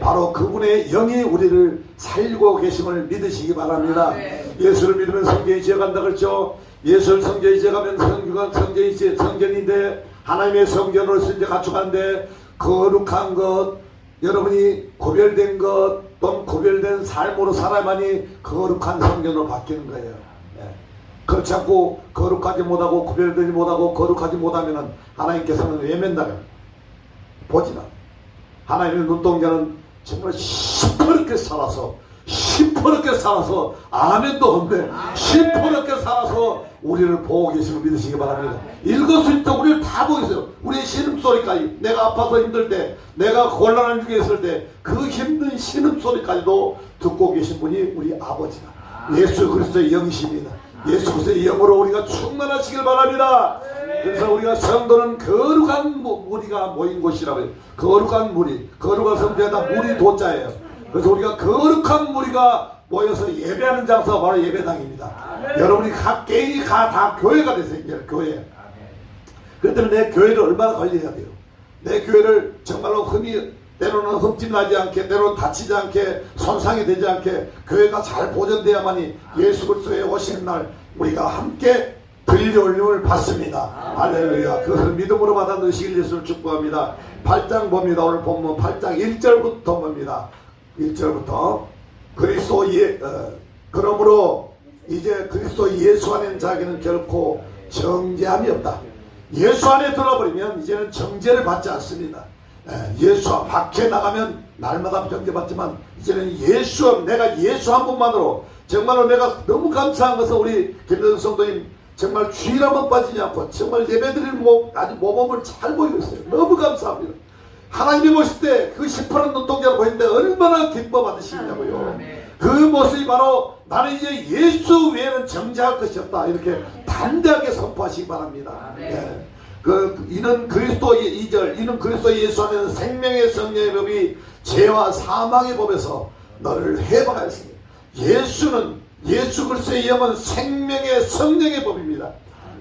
바로 그분의 영이 우리를 살리고 계심을 믿으시기 바랍니다. 예수를 믿으면 성경이 지어간다 그랬죠. 예수를 성경이 지어가면 성전인데 하나님의 성전으로서 이제 갖춰가는데 거룩한 것, 여러분이 구별된 것 또는 구별된 삶으로 살아야만이 거룩한 성전으로 바뀌는 거예요. 그렇지 않고 거룩하지 못하고 구별되지 못하고 거룩하지 못하면 하나님께서는 외면당해요. 보지마. 하나님의 눈동자는 정말 시퍼렇게 살아서 아멘도 없는데 시퍼렇게 살아서 우리를 보고 계시는 걸 믿으시기 바랍니다. 일거수일투 우리를 다 보고 있어요. 우리의 신음소리까지, 내가 아파서 힘들 때, 내가 곤란한 중에 있을 때 그 힘든 신음소리까지도 듣고 계신 분이 우리 아버지다. 예수 그리스도의 영이십니다. 예수 그리스도의 영으로 우리가 충만하시길 바랍니다. 그래서 우리가 성도는 거룩한 무리가 모인 곳이라고 해요. 거룩한 무리, 거룩한 성도에다 무리 도자예요. 그래서 우리가 거룩한 무리가 모여서 예배하는 장소가 바로 예배당입니다. 여러분이 각 개인이 다 교회가 되세요. 이제 교회. 그렇기 때문에 내 교회를 얼마나 관리해야 돼요. 내 교회를 정말로 때로는 흠집나지 않게, 때로는 다치지 않게, 손상이 되지 않게 교회가 잘 보존돼야만이 예수 그리스도의 오시는 날 우리가 함께 들려올림을 받습니다. 할렐루야. 그것을 믿음으로 받아 넣으시길 예수를 축복합니다. 8장 봅니다. 오늘 본문 8장 1절부터 봅니다. 1절부터 그러므로 이제 그리스도 예수 안에 자기는 결코 정죄함이 없다. 예수 안에 들어버리면 이제는 정죄를 받지 않습니다. 예수 밖에 나가면 날마다 정죄받지만 이제는 내가 예수 한 분만으로 정말로 내가 너무 감사한 것은 우리 김대중 성도님 정말 주일 한번 빠지지 않고 정말 예배드리는 아주 모범을 잘 보이고 있어요. 너무 감사합니다. 하나님이 보실 때 그 시퍼런 눈동자를 보이는데 얼마나 기뻐 받으시냐고요. 그 모습이 바로 나는 이제 예수 외에는 정죄할 것이 없다. 이렇게 담대하게 선포하시기 바랍니다. 이는 그리스도 2절 이는 그리스도 예수 안에는 생명의 성령의 법이 죄와 사망의 법에서 너를 해방하였습니다. 예수 그리스도의 영은 생명의 성령의 법입니다.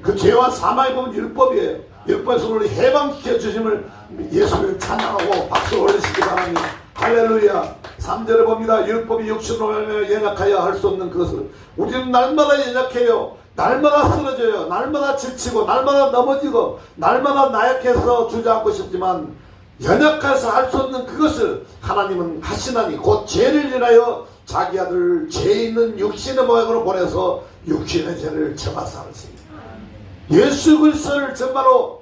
그 죄와 사망의 법은 율법이에요. 율법에서 우리 해방시켜 주심을 예수를 찬양하고 박수 올리시기 바랍니다. 할렐루야. 3절에 봅니다. 율법이 육신으로 말하며 연약하여 할 수 없는 그것을 우리는 날마다 연약해요. 날마다 쓰러져요. 날마다 지치고 날마다 넘어지고 날마다 나약해서 주저앉고 싶지만 연약해서 할 수 없는 그것을 하나님은 하시나니 곧 죄를 인하여 자기 아들 죄 있는 육신의 모양으로 보내서 육신의 죄를 정하사 하셨습니다. 예수 그리스도를 정말로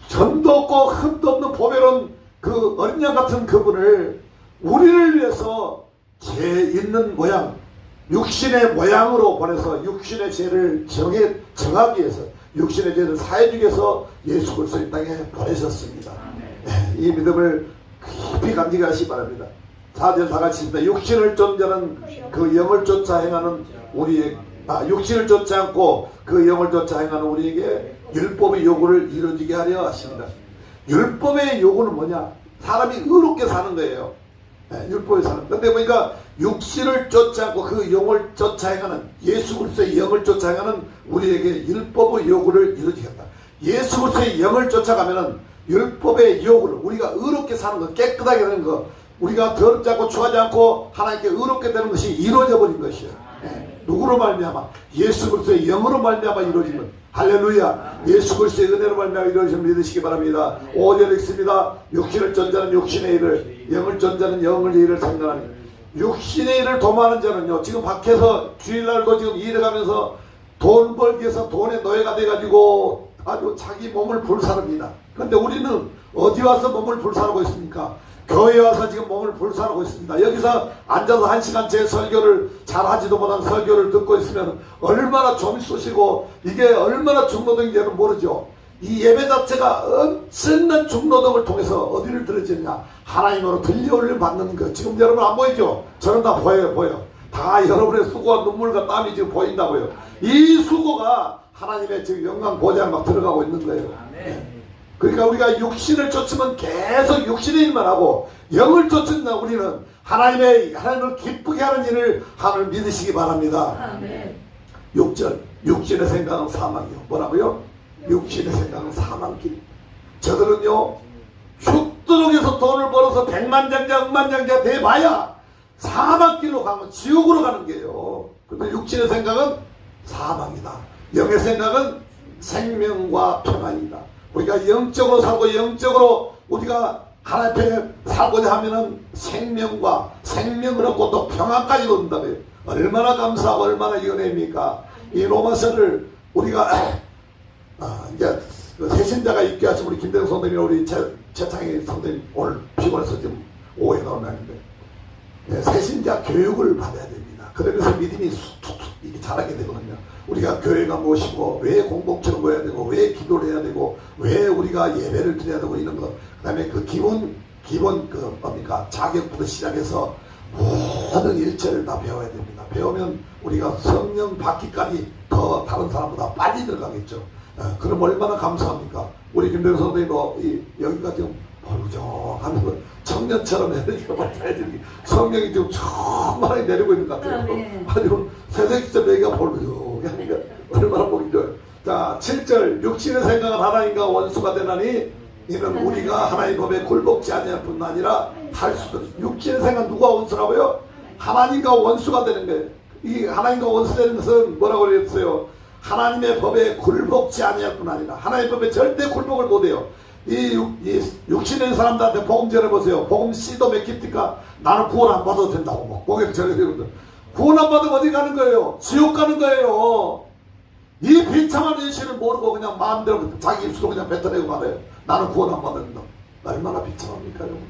점도 없고 흠도 없는 보배로운 그 어린 양 같은 그분을 우리를 위해서 죄 있는 모양 육신의 모양으로 보내서 육신의 죄를 정하기 위해서 육신의 죄를 사해주기 위해서 예수 그리스도 이 땅에 보내셨습니다. 이 믿음을 깊이 간직하시기 바랍니다. 4절 다 같이 있습니다. 육신을 쫓는 그 영을 쫓아 행하는 육신을 쫓지 않고 그 영을 쫓아 행하는 우리에게 율법의 요구를 이루어지게 하려 하십니다. 율법의 요구는 뭐냐? 사람이 의롭게 사는 거예요. 율법에 사는. 근데 보니까 육신을 쫓지 않고 그 영을 쫓아 행하는 예수 그리스도의 영을 쫓아 행하는 우리에게 율법의 요구를 이루어지겠다. 예수 그리스도의 영을 쫓아가면은 율법의 요구를 우리가 의롭게 사는 것, 깨끗하게 되는 것, 우리가 더럽지 않고 추하지 않고 하나님께 의롭게 되는 것이 이루어져 버린 것이에요. 누구로 말미암아? 예수 그리스도의 영으로 말미암아 이루어지는. 할렐루야. 예수 그리스도의 은혜로 말미암아 이루어지는 믿으시기 바랍니다. 5절 읽습니다. 육신을 쫓자는 육신의 일을, 영을 쫓자는 영의 일을 상관하니. 육신의 일을 도모하는 자는요, 지금 밖에서 주일날도 지금 일해가면서 돈 벌기 위해서 돈의 노예가 돼가지고 아주 자기 몸을 불사릅니다. 그런데 우리는 어디 와서 몸을 불사르고 있습니까? 교회에 와서 지금 몸을 불사르고 있습니다. 여기서 앉아서 1시간 제 설교를 잘 하지도 못한 설교를 듣고 있으면 얼마나 좀 쏘시고 이게 얼마나 중노동인지는 모르죠. 이 예배 자체가 엄청난 중노동을 통해서 어디를 들어지느냐? 하나님으로 들려올림 받는 것. 지금 여러분 안 보이죠? 저는 다 보여. 다 여러분의 수고와 눈물과 땀이 지금 보인다고요. 이 수고가 하나님의 지금 영광 보좌에 막 들어가고 있는 거예요. 그러니까 우리가 육신을 쫓으면 계속 육신의 일만 하고 영을 쫓는다 우리는 하나님을 기쁘게 하는 일을 하늘 믿으시기 바랍니다. 아멘. 6절 육신의 생각은 사망이요. 뭐라고요? 육신의 생각은 사망길. 저들은요 죽도록 해서 돈을 벌어서 백만장자 억만장자 돼봐야 사망길로 가면 지옥으로 가는 게요. 그런데 육신의 생각은 사망이다. 영의 생각은 생명과 평안이다. 우리가 영적으로 살고 영적으로 우리가 하나님 앞에 살고자 하면은 생명을 얻고 또 평안까지 얻는다고요. 얼마나 감사하고 얼마나 은혜입니까? 이 로마서를 우리가 이제 그 새신자가 있게 하신 우리 김대중 선생님, 우리 최창희 선생님 오늘 피곤해서 지금 오후에 나오는데 새신자 교육을 받아야 됩니다. 그러면서 믿음이 툭툭 이렇게 자라게 되거든요. 우리가 교회가 무엇이고 왜 공동체를 모여야 되고 왜 기도를 해야 되고 왜 우리가 예배를 드려야 되고 이런 거, 그 다음에 그 기본 그 뭡니까 자격부터 시작해서 모든 일체를 다 배워야 됩니다. 배우면 우리가 성령 받기까지 더 다른 사람보다 빨리 들어가겠죠. 그럼 얼마나 감사합니까? 우리 김대중 선생님도 여기가 지금 벌부정하면 청년처럼 에너지가 많아야지. 성령이 지금 충만하게 내리고 있는 것 같아요. 아주 새색시점 여기가 벌부정하니까 얼마나 보기 좋아요. 자, 7절 육신의 생각은 하나님과 원수가 되나니 이는 우리가 하나님의 법에 굴복지 아니할 뿐 아니라 할 수도. 육신의 생각 누가 원수라고요? 하나님과 원수가 되는 거예요. 이 하나님과 원수 되는 것은 뭐라고 그랬어요? 하나님의 법에 굴복지 아니할 뿐 아니라 하나님의 법에 절대 굴복을 못해요. 이 육신의 사람들한테 복음 전해보세요. 복음 씨도 맥힙니까? 나는 구원 안 받아도 된다고 뭐 고개를 전해드리거든. 구원 안 받으면 어디 가는 거예요? 지옥 가는 거예요. 이 비참한 현실을 모르고 그냥 마음대로 자기 입술로 그냥 뱉어내고 말해요. 나는 구원 안 받는다. 얼마나 비참합니까 여러분?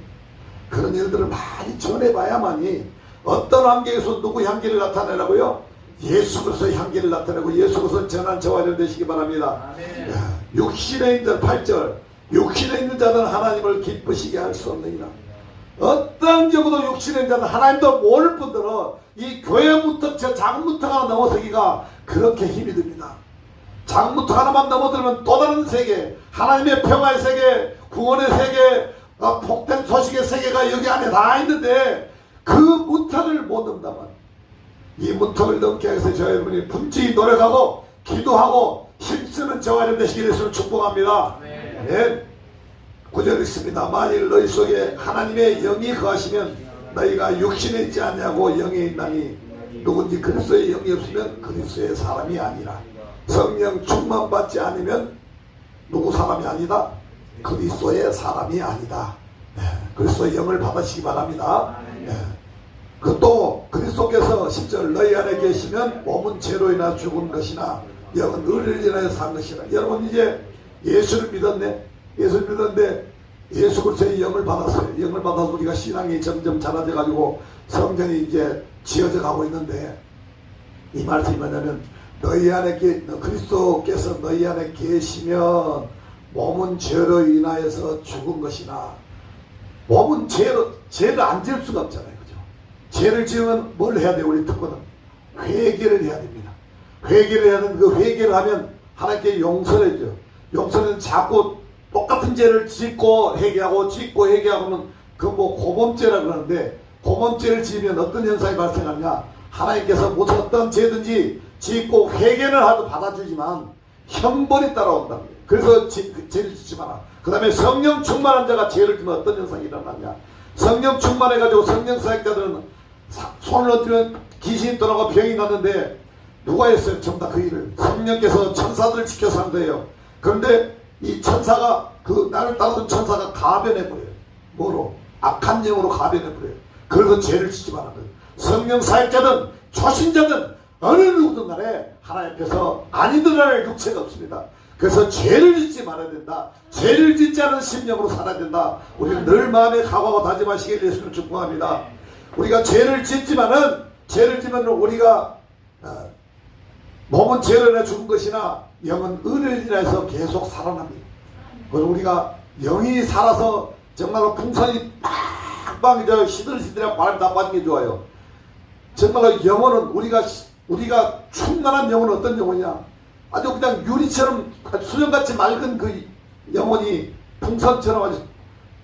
그런 일들을 많이 전해봐야만이 어떤 환경에서 누구 향기를 나타내라고요? 예수 그리스도의 향기를 나타내고 예수 그리스도 전한 저와 여러분 되시기 바랍니다. 육신에 있는 8절 육신에 있는 자는 하나님을 기쁘시게 할 수 없느니라. 어떤 경우도 육신에 있는 자는 하나님도 모를 뿐더러 이 교회부터 저 장부터 하나 넘어서기가 그렇게 힘이 듭니다. 장부터 하나만 넘어들면 또 다른 세계, 하나님의 평화의 세계, 구원의 세계, 복된 소식의 세계가 여기 안에 다 있는데 그 문턱을 못 넘다만 이 문턱을 넘게 해서 저와 여러분이 분명히 노력하고 기도하고 힘쓰는 저와 여러분 되시기를 예수를 축복합니다. 네. 9절 있습니다. 만일 너희 속에 하나님의 영이 거하시면 너희가 육신에 있지 않냐고 영에 있나니 누군지 그리스도의 영이 없으면 그리스도의 사람이 아니라. 성령 충만받지 않으면 누구 사람이 아니다? 그리스도의 사람이 아니다. 네. 그리스도의 영을 받으시기 바랍니다. 네. 그또 그리스도께서 10절 너희 안에 계시면 몸은 죄로 인하 죽은 것이나 영은 의를 인하여 산 것이라. 여러분 이제 예수를 믿었네. 예수를 믿었는데 예수 그리스도의 영을 받았어요. 영을 받아서 우리가 신앙이 점점 자라져 가지고 성전이 이제 지어져 가고 있는데 이 말씀이 뭐냐면 너희 안에 그리스도께서 너희 안에 계시면 몸은 죄로 인하여서 죽은 것이나. 몸은 죄를 안 지을 수가 없잖아요. 그죠? 죄를 지으면 뭘 해야 돼요? 우리 특권은 회개를 해야 됩니다. 회개를 해야 되는 그 회개를 하면 하나님께 용서를 해줘. 용서는 자꾸 똑같은 죄를 짓고 회개하고 짓고 회개하면 그 뭐 고범죄라 그러는데 고범죄를 지으면 어떤 현상이 발생하냐? 하나님께서 무슨 어떤 죄든지 짓고 회개를 하도 받아주지만 형벌이 따라온다. 그래서 죄를 짓지 마라. 그 다음에 성령 충만한 자가 죄를 지면 어떤 현상이 일어나냐? 성령 충만해가지고 성령 사역자들은 손을 얹으면 귀신이 떠나고 병이 났는데 누가 했어요? 전부 다 그 일을 성령께서 천사들을 지켜서 한 거예요. 그런데 이 천사가 그 나를 따르던 천사가 가변해버려요. 뭐로? 악한 영으로 가변해버려요. 그래서 죄를 짓지 말아요. 성령 사역자든 초신자든 어느 누구든 간에 하나님 앞에서 아니더라를 육체가 없습니다. 그래서 죄를 짓지 말아야 된다. 죄를 짓지 않은 심령으로 살아야 된다. 우리는 늘 마음에 각오하고 다짐하시길 예수를 축복합니다. 우리가 죄를 짓지만은 죄를 지면 우리가 몸은 죄로 인해 죽은 것이나 영은 은혜를 인해서 계속 살아납니다. 그래서 우리가 영이 살아서 정말로 풍선이 빵빵 시들시들하고 바람이 다 빠진 게 좋아요. 정말로 영혼은 우리가 충만한 영혼은 어떤 영혼이냐? 아주 그냥 유리처럼 수정같이 맑은 그 영혼이 풍선처럼 아주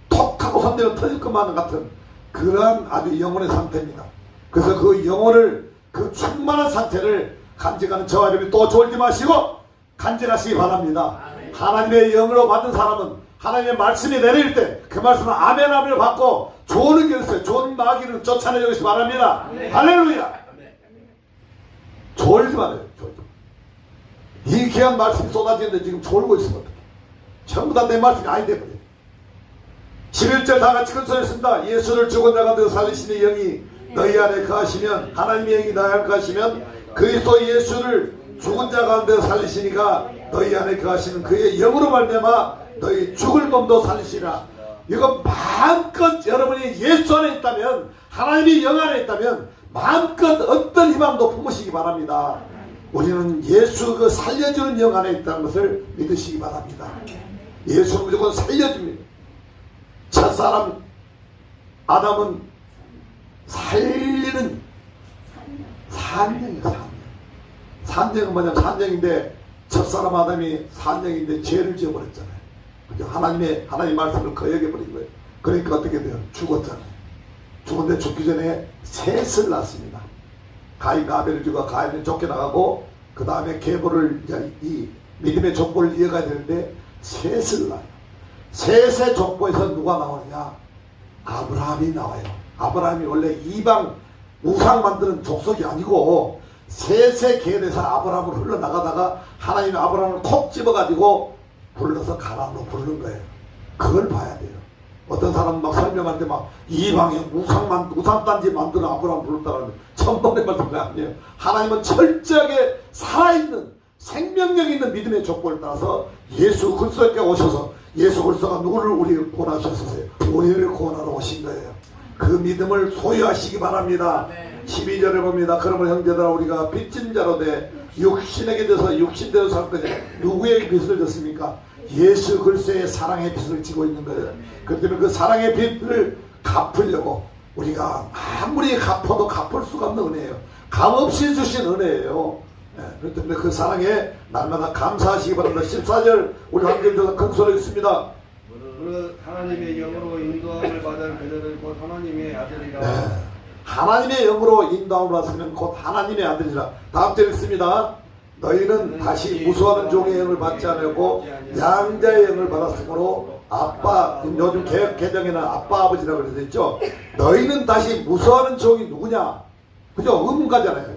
톡 하고 손대면 터질 것만 같은 그러한 아주 영혼의 상태입니다. 그래서 그 영혼을, 그 충만한 상태를 간직하는 저와 여러분이 또 졸지 마시고 간직하시기 바랍니다. 하나님의 영으로 받은 사람은 하나님의 말씀이 내릴 때 그 말씀은 아멘 아멘을 받고 좋은 게 있어요. 좋은 마귀를 쫓아내는 것이 바랍니다. 할렐루야. 졸지 말아요. 이 귀한 말씀이 쏟아지는데 지금 졸고 있으면 어떡해. 전부 다 내 말씀이 아닌데 그래. 11절 다 같이 큰 소리 했습니다. 예수를 죽은 자 가운데 살리시는 영이 너희 안에 거하시면, 하나님의 영이 너희 안에 거하시면 그리스도 예수를 죽은 자 가운데 살리시니까 너희 안에 거하시는 그의 영으로 말미암아 너희 죽을 몸도 살리시라. 이거 마음껏 여러분이 예수 안에 있다면, 하나님이 영 안에 있다면 마음껏 어떤 희망도 품으시기 바랍니다. 우리는 예수 그 살려주는 영 안에 있다는 것을 믿으시기 바랍니다. 예수는 무조건 살려줍니다. 첫사람 아담은 살리는 산영이에요. 산영은 뭐냐면 산영인데 첫사람 아담이 산영인데 죄를 지어버렸잖아요. 하나님 말씀을 거역해버린 거예요. 그러니까 어떻게 돼요? 죽었잖아요. 죽은데 죽기 전에 셋을 낳습니다. 가인과 아벨을 죽어 가인은 쫓겨나가고 그 다음에 계보를, 이 믿음의 족보를 이어가야 되는데 셋을 낳아요. 셋의 족보에서 누가 나오느냐? 아브라함이 나와요. 아브라함이 원래 이방 우상 만드는 족속이 아니고 셋의 계에서 아브라함을 흘러나가다가 하나님이 아브라함을 콕 집어가지고 불러서 가나안으로 부르는 거예요. 그걸 봐야 돼요. 어떤 사람은 막 설명할 때 막 이방에 우상단지 만드는 아브라함 불렀다고 천번에 말씀 아니에요. 하나님은 철저하게 살아있는 생명력 있는 믿음의 족보를 따라서 예수 그리스도께 오셔서, 예수 그리스도가 누구를 우리를 구원하셨어요? 우리를 구원하러 오신 거예요. 그 믿음을 소유하시기 바랍니다. 12절에 봅니다. 그러면 형제들아 우리가 빚진 자로 돼 육신에게 돼서 육신대로 살 거냐? 누구의 빚을 졌습니까? 예수 그리스도의 사랑의 빚을 지고 있는 거예요. 그렇기 때문에 그 사랑의 빚을 갚으려고 우리가 아무리 갚아도 갚을 수가 없는 은혜예요. 값없이 주신 은혜예요. 그렇기 때문에 그 사랑에 날마다 감사하시기 바랍니다. 14절 우리 함께해주셔서 큰 소리 있습니다. 하나님의 영으로 인도함을 받은 그들은 곧 하나님의 아들이라. 하나님의 영으로 인도함을 받으면 곧 하나님의 아들이라. 다음 절 읽습니다. 너희는 다시 무수하는 종의 영을 받지 않았고 양자의 영을 받았으므로 아빠, 요즘 개정에는 아빠 아버지라고 그래서 있죠. 너희는 다시 무수하는 종이 누구냐? 그죠? 의문가잖아요.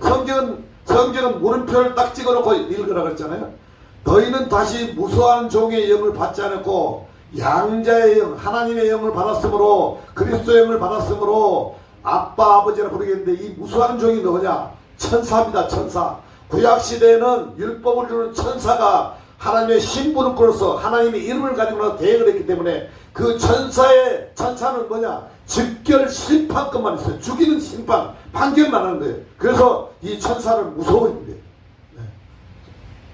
성경은 물음표를 딱 찍어놓고 읽으라고 했잖아요. 너희는 다시 무수한 종의 영을 받지 않았고 양자의 영, 하나님의 영을 받았으므로, 그리스도의 영을 받았으므로 아빠 아버지라 부르겠는데 이 무수한 종이 누구냐? 천사입니다. 천사. 구약시대에는 율법을 주는 천사가 하나님의 신부름으로서 하나님의 이름을 가지고 나서 대행을 했기 때문에 그 천사는 뭐냐? 즉결 심판권만 있어요. 죽이는 심판, 판결만 하는 거예요. 그래서 이 천사를 무서워했는데,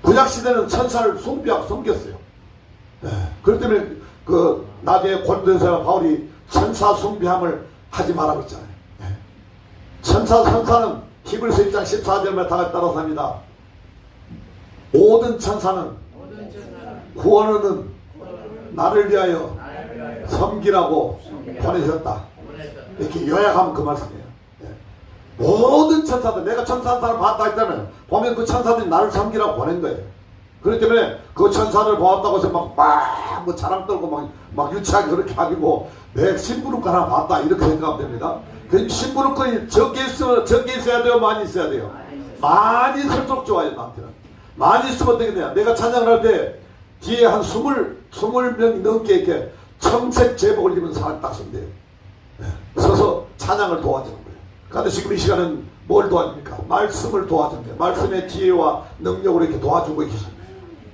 구약시대는 천사를 숨겼어요. 그렇기 때문에 나중에 고린도전서 바울이 천사 숭배함을 하지 말라고 했잖아요. 천사는 히브리서 1장 14절만 다 따라서 합니다. 모든 천사는 구원하는 나를 위하여 섬기라고 보내셨다. 이렇게 요약하면 그 말씀이에요. 모든 천사들, 내가 천사 사람 봤다 했다면 보면 그 천사들이 나를 섬기라고 보낸 거예요. 그렇기 때문에 그 천사를 보았다고 해서 막 자랑 떨고 막 유치하게 그렇게 하기고 내 신부름권 하나 봤다 이렇게 생각하면 됩니다. 그 신부름권이 적게 있어야 돼요? 많이 있어야 돼요? 많이 있을수록 좋아요. 나한테는 많이 있으면 어떻게 돼요? 내가 찬양을 할 때 뒤에 한 20명 넘게 이렇게 청색 제복을 입은 사람이 딱 서면 돼요. 서서 찬양을 도와주는 거예요. 그런데 지금 이 시간은 뭘 도와줍니까? 말씀을 도와주는 거예요. 말씀의 지혜와 능력으로 이렇게 도와주고 계십니다.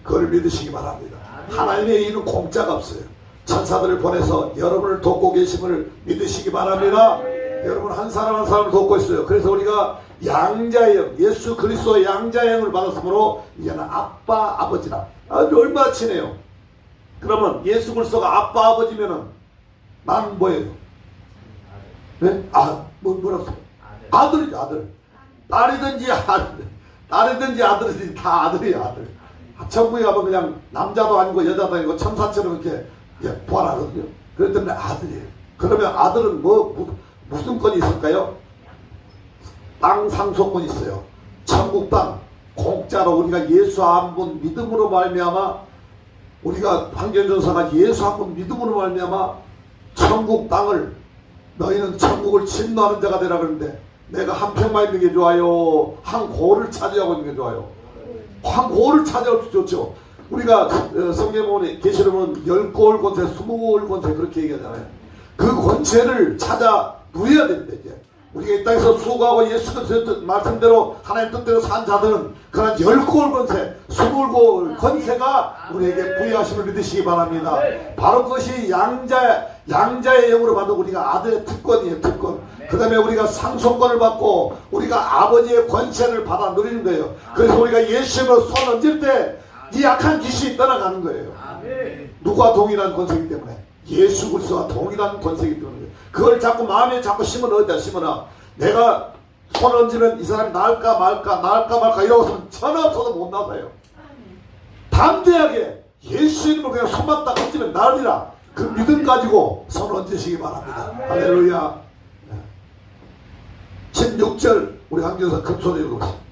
그걸 믿으시기 바랍니다. 하나님의 일은 공짜가 없어요. 천사들을 보내서 여러분을 돕고 계심을 믿으시기 바랍니다. 여러분 한 사람 한 사람을 돕고 있어요. 그래서 우리가 양자의 영, 예수 그리스도의 양자의 영을 받았으므로 이제는 아빠 아버지라. 아주 얼마나 친해요. 그러면 예수 그리스도가 아빠 아버지면은 난 뭐예요? 네? 뭐라고? 아들이죠. 아들. 딸이든지 아들이든지 다 아들이에요. 아들. 천국에 가면 그냥 남자도 아니고 여자도 아니고 천사처럼 이렇게 부활하거든요. 그렇기 때문에 아들이에요. 그러면 아들은 무슨 권이 있을까요? 땅 상속권이 있어요. 천국 땅 공짜로 우리가 예수 한 분 믿음으로 말미암아, 우리가 황견전사가 예수 한 분 믿음으로 말미암아 천국 땅을, 너희는 천국을 침노하는 자가 되라 그러는데, 내가 한 평만 있는 게 좋아요, 한 고를 차지하고 있는 게 좋아요? 한 고를 차지할 수 좋죠. 우리가 성경에 보면 계시록은 10고을 권세, 20고을 권세 그렇게 얘기하잖아요. 그 권세를 찾아 누려야 됩니다. 이제 우리가 이 땅에서 수고하고 예수 그리스도의 말씀대로 하나님 뜻대로 산 자들은 그런 10고을 권세, 20고을 권세가 우리에게 부여하심을 믿으시기 바랍니다. 바로 그것이 양자의 영으로 받은 우리가 아들의 특권이에요. 특권. 그 다음에 우리가 상속권을 받고 우리가 아버지의 권세를 받아 누리는 거예요. 그래서 우리가 예수님으로 손 얹을 때 이 약한 귀신이 떠나가는 거예요. 누가 동일한 권세이기 때문에? 예수 그리스도와 동일한 권세이기 때문에. 그걸 자꾸 마음에 자꾸 심어넣어. 어디다 심어놔. 내가 손 얹으면 이 사람이 나을까 말까 이러고 있으면 전화 없어도 못 나서요. 담대하게 예수 이름으로 그냥 손만 딱 얹으면 나으리라. 그 믿음 가지고 손 얹으시기 바랍니다. 할렐루야. 16절 우리 한교사 큰 소리 읽어보시죠.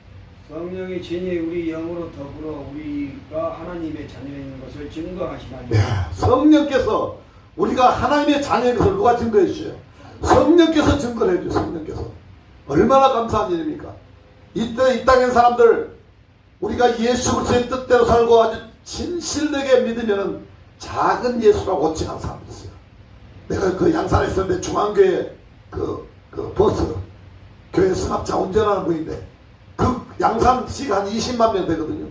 성령이 진히 우리 영으로 더불어 우리가 하나님의 자녀인 것을 증거하시나니. 네, 성령께서 우리가 하나님의 자녀인 것을 누가 증거해 주셔요? 성령께서 증거를 해줘요. 성령께서. 얼마나 감사한 일입니까? 이때 이 땅의 사람들, 우리가 예수 그리스도의 뜻대로 살고 아주 진실되게 믿으면 작은 예수라고 칭하는 사람이 있어요. 내가 그 양산에 있었는데 중앙교회 그 버스 교회 승합차 운전하는 분인데, 그 양산시가 한 20만 명 되거든요.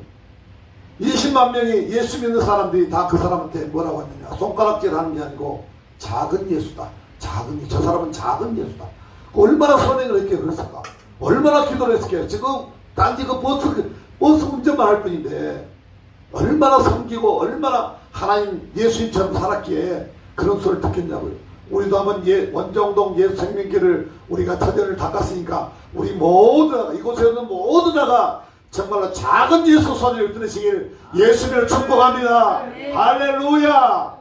20만 명이 예수 믿는 사람들이 다 그 사람한테 뭐라고 했느냐, 손가락질 하는 게 아니고 작은 예수다. 저 사람은 작은 예수다. 얼마나 선행을 했기에 그랬을까? 얼마나 기도를 했을까요? 지금 단지 그 버스 운전만 할 뿐인데 얼마나 섬기고 얼마나 하나님 예수님처럼 살았기에 그런 소리를 듣겠냐고요. 우리도 한번 원정동 예수 생명길을 우리가 터전을 닦았으니까 우리 모두가, 이곳에 있는 모두가 정말로 작은 예수 소리를 들으시길 예수님을 축복합니다. 할렐루야.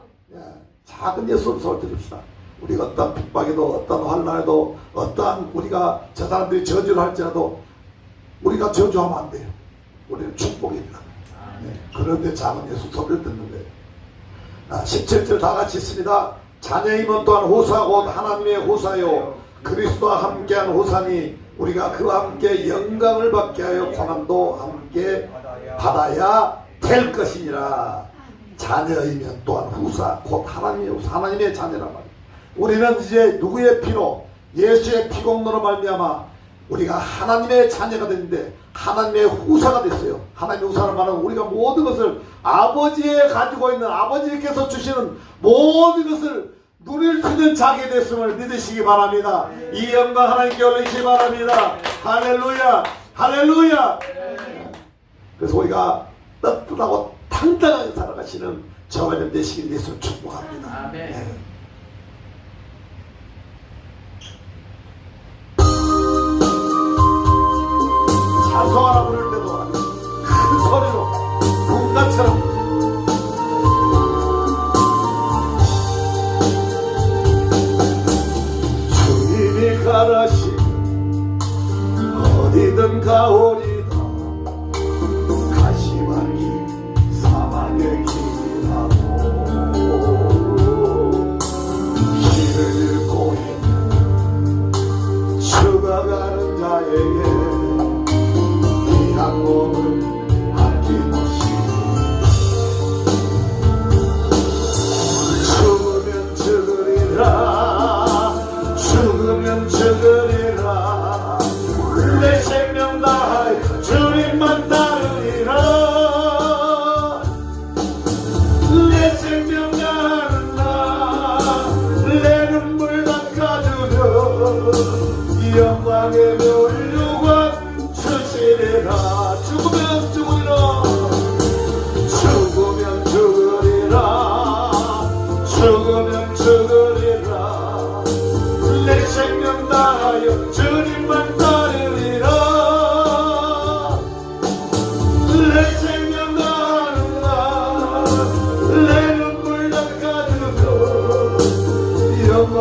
작은 예수 소리를 들읍시다. 우리가 어떤 핍박에도 어떤 환난에도 어떠한 우리가 저 사람들이 저주를 할지라도 우리가 저주하면 안 돼요. 우리는 축복입니다. 그런데 작은 예수 소리를 듣는 거예요. 17절 다 같이 있습니다. 자녀임은 또한 호사 곧 하나님의 호사요 그리스도와 함께한 호사니 우리가 그와 함께 영광을 받게 하여 고난도 함께 받아야 될 것이니라. 자녀이면 또한 후사 곧 하나님의 자녀란 말이에요. 우리는 이제 누구의 피로, 예수의 피공로로 말미암아 우리가 하나님의 자녀가 됐는데 하나님의 후사가 됐어요. 하나님의 후사는 말은 우리가 모든 것을 아버지에 가지고 있는, 아버지께서 주시는 모든 것을 누릴 수 있는 자기 됐음을 믿으시기 바랍니다. 이 영광 하나님께 올리시기 바랍니다. 할렐루야. 할렐루야. 그래서 우리가 떳떳하고 당당하게 살아가시는 저와 되시길 예수를 축복합니다. 네. 찬송하라 부를 때도 아주 큰 소리로 문가처럼 주님이 가라시 어디든 가오리다. 가시밭이 사막의 길이라고 길을 잃고 있는 죽어가는 자에게 몸을 아낌없이 죽으면 죽으리라. 죽으면 죽으리라. 내 생명 다하여 주님만 따르리라. 내 생명 다하는 나내 눈물 닦아주려 영광의 멸류관 주시리라. 죽으면 죽으리라. 죽으면 죽으리라. 죽으면 죽으리라.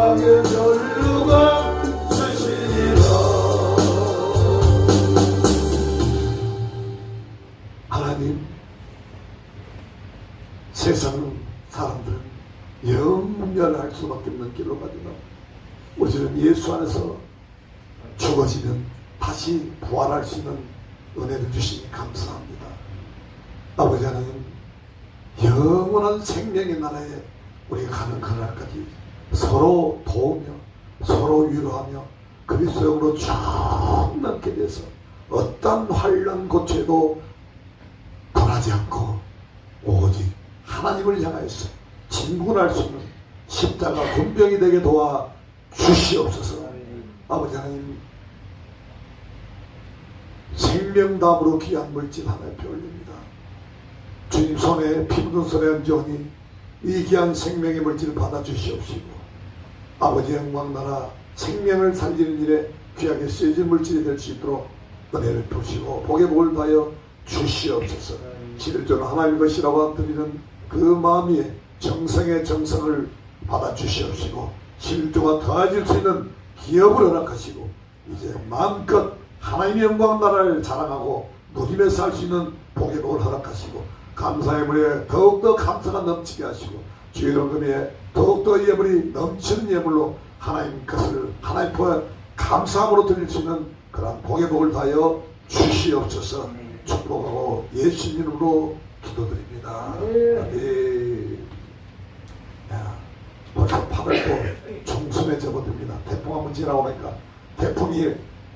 왕의 전류가 쓰시리라. 하나님, 세상 사람들은 영멸할 수밖에 없는 길로 가지만 우리는 예수 안에서 죽어지면 다시 부활할 수 있는 은혜를 주시니 감사합니다. 아버지 하나님, 영원한 생명의 나라에 우리가 가는 그날까지 서로 도우며 서로 위로하며 그리스도로 쭉 남게 돼서 어떤 환난 고초에도 변하지 않고 오직 하나님을 향하여서 진군할 수 있는 십자가 군병이 되게 도와 주시옵소서. 아버지 하나님, 생명담으로 귀한 물질 하나님께 올립니다. 주님 손에 피 묻은 손에 얹어오니 이 귀한 생명의 물질을 받아 주시옵시고 아버지 영광나라 생명을 살리는 일에 귀하게 쓰여진 물질이 될 수 있도록 은혜를 부시고 복의 복을 다하여 주시옵소서. 실제로 하나님 것이라고 드리는 그 마음이 정성의 정성을 받아 주시옵시고 실조가 더해질 수 있는 기업을 허락하시고 이제 마음껏 하나님의 영광 나라를 자랑하고 누리면서 할 수 있는 복의 복을 허락하시고 감사의 물에 더욱더 감사가 넘치게 하시고 주의 이름에 더욱더 예물이 넘치는 예물로 하나님 것을 하나님 앞에 감사함으로 드릴 수 있는 그런 복의 복을 다하여 주시옵소서. 축복하고 예수 이름으로 기도드립니다. 아멘. 야, 벌써 8월도 중순에 접어듭니다. 태풍 한번 지나오니까 태풍이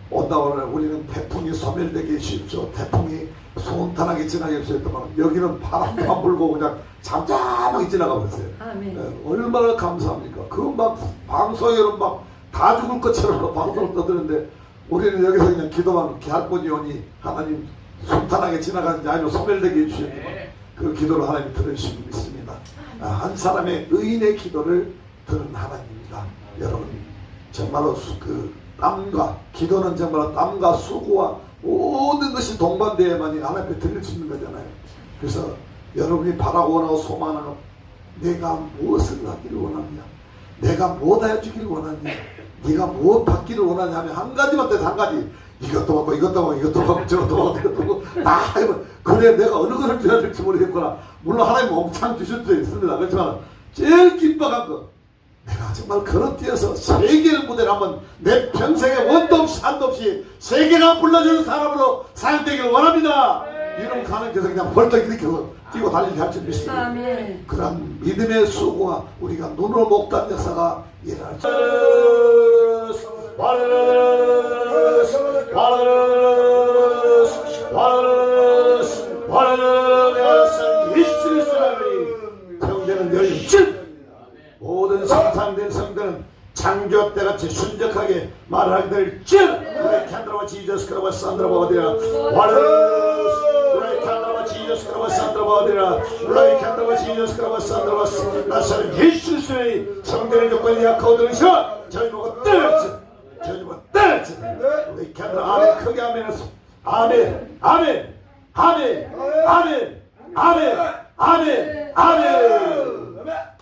온다고 하면 우리는 태풍이 소멸되기 쉽죠. 태풍이 순탄하게 지나게 했더만 여기는 바람만 불고 그냥 잠잠하게 지나가 버렸어요. 얼마나 감사합니까? 그 막 방송에는 막 다 죽을 것처럼 방송을 떠드는데 우리는 여기서 그냥 기도만 이렇게 할 뿐이 오니 하나님 순탄하게 지나가는지 아니면 소멸되게 해주셨지만 그 기도를 하나님이 들으시고 있습니다. 한 사람의 의인의 기도를 들은 하나님입니다. 여러분 정말로 그 땀과 기도는 정말로 땀과 수고와 모든 것이 동반되어야만이 하나님 앞에 들릴 수 있는 거잖아요. 그래서 여러분이 바라고 원하고 소망하는 내가 무엇을 하기를 원하냐, 내가 무엇 해주기를 원하냐, 네가 무엇 받기를 원하냐 하면 한 가지만 돼서 한 가지, 이것도 받고 이것도 받고 이것도 받고 저것도 받고 이것도 받고 다 하면 그래 내가 어느 것을 줘야 될지 모르겠구나. 물론 하나님 엄청 주실 수 있습니다. 그렇지만 제일 기뻐한 거, 내가 정말 걸어 뛰어서 세계를 무대를 한번 내 평생에 원도 없이 한도 없이 세계가 불러주는 사람으로 사용되기를 원합니다. 이런 가는께서 그냥 벌떡 일으켜서 뛰고 달리게 할 줄 믿습니다. 그런 믿음의 수고와 우리가 눈으로 목단 역사가 일어날 줄 성대는 열줄 모든 성탄된 성들은 창조 때같이 순적하게 말하게 될 줄. 우리 캔드라와 지저스 크라와 산드라와 어디라 우리 캔드라와 지저스 크라와 산드라와 어디라 우리 캔드라와 지저스 크라와 산드라와 나사는 예수의 성대의 조건이 약하고 들으시라. 저희 보고 떨어져, 저희 보고 떨어져. 우리 캔드라 아멘 크게 아멘해서 아멘 아멘 아멘 아멘 아멘 아멘 아멘.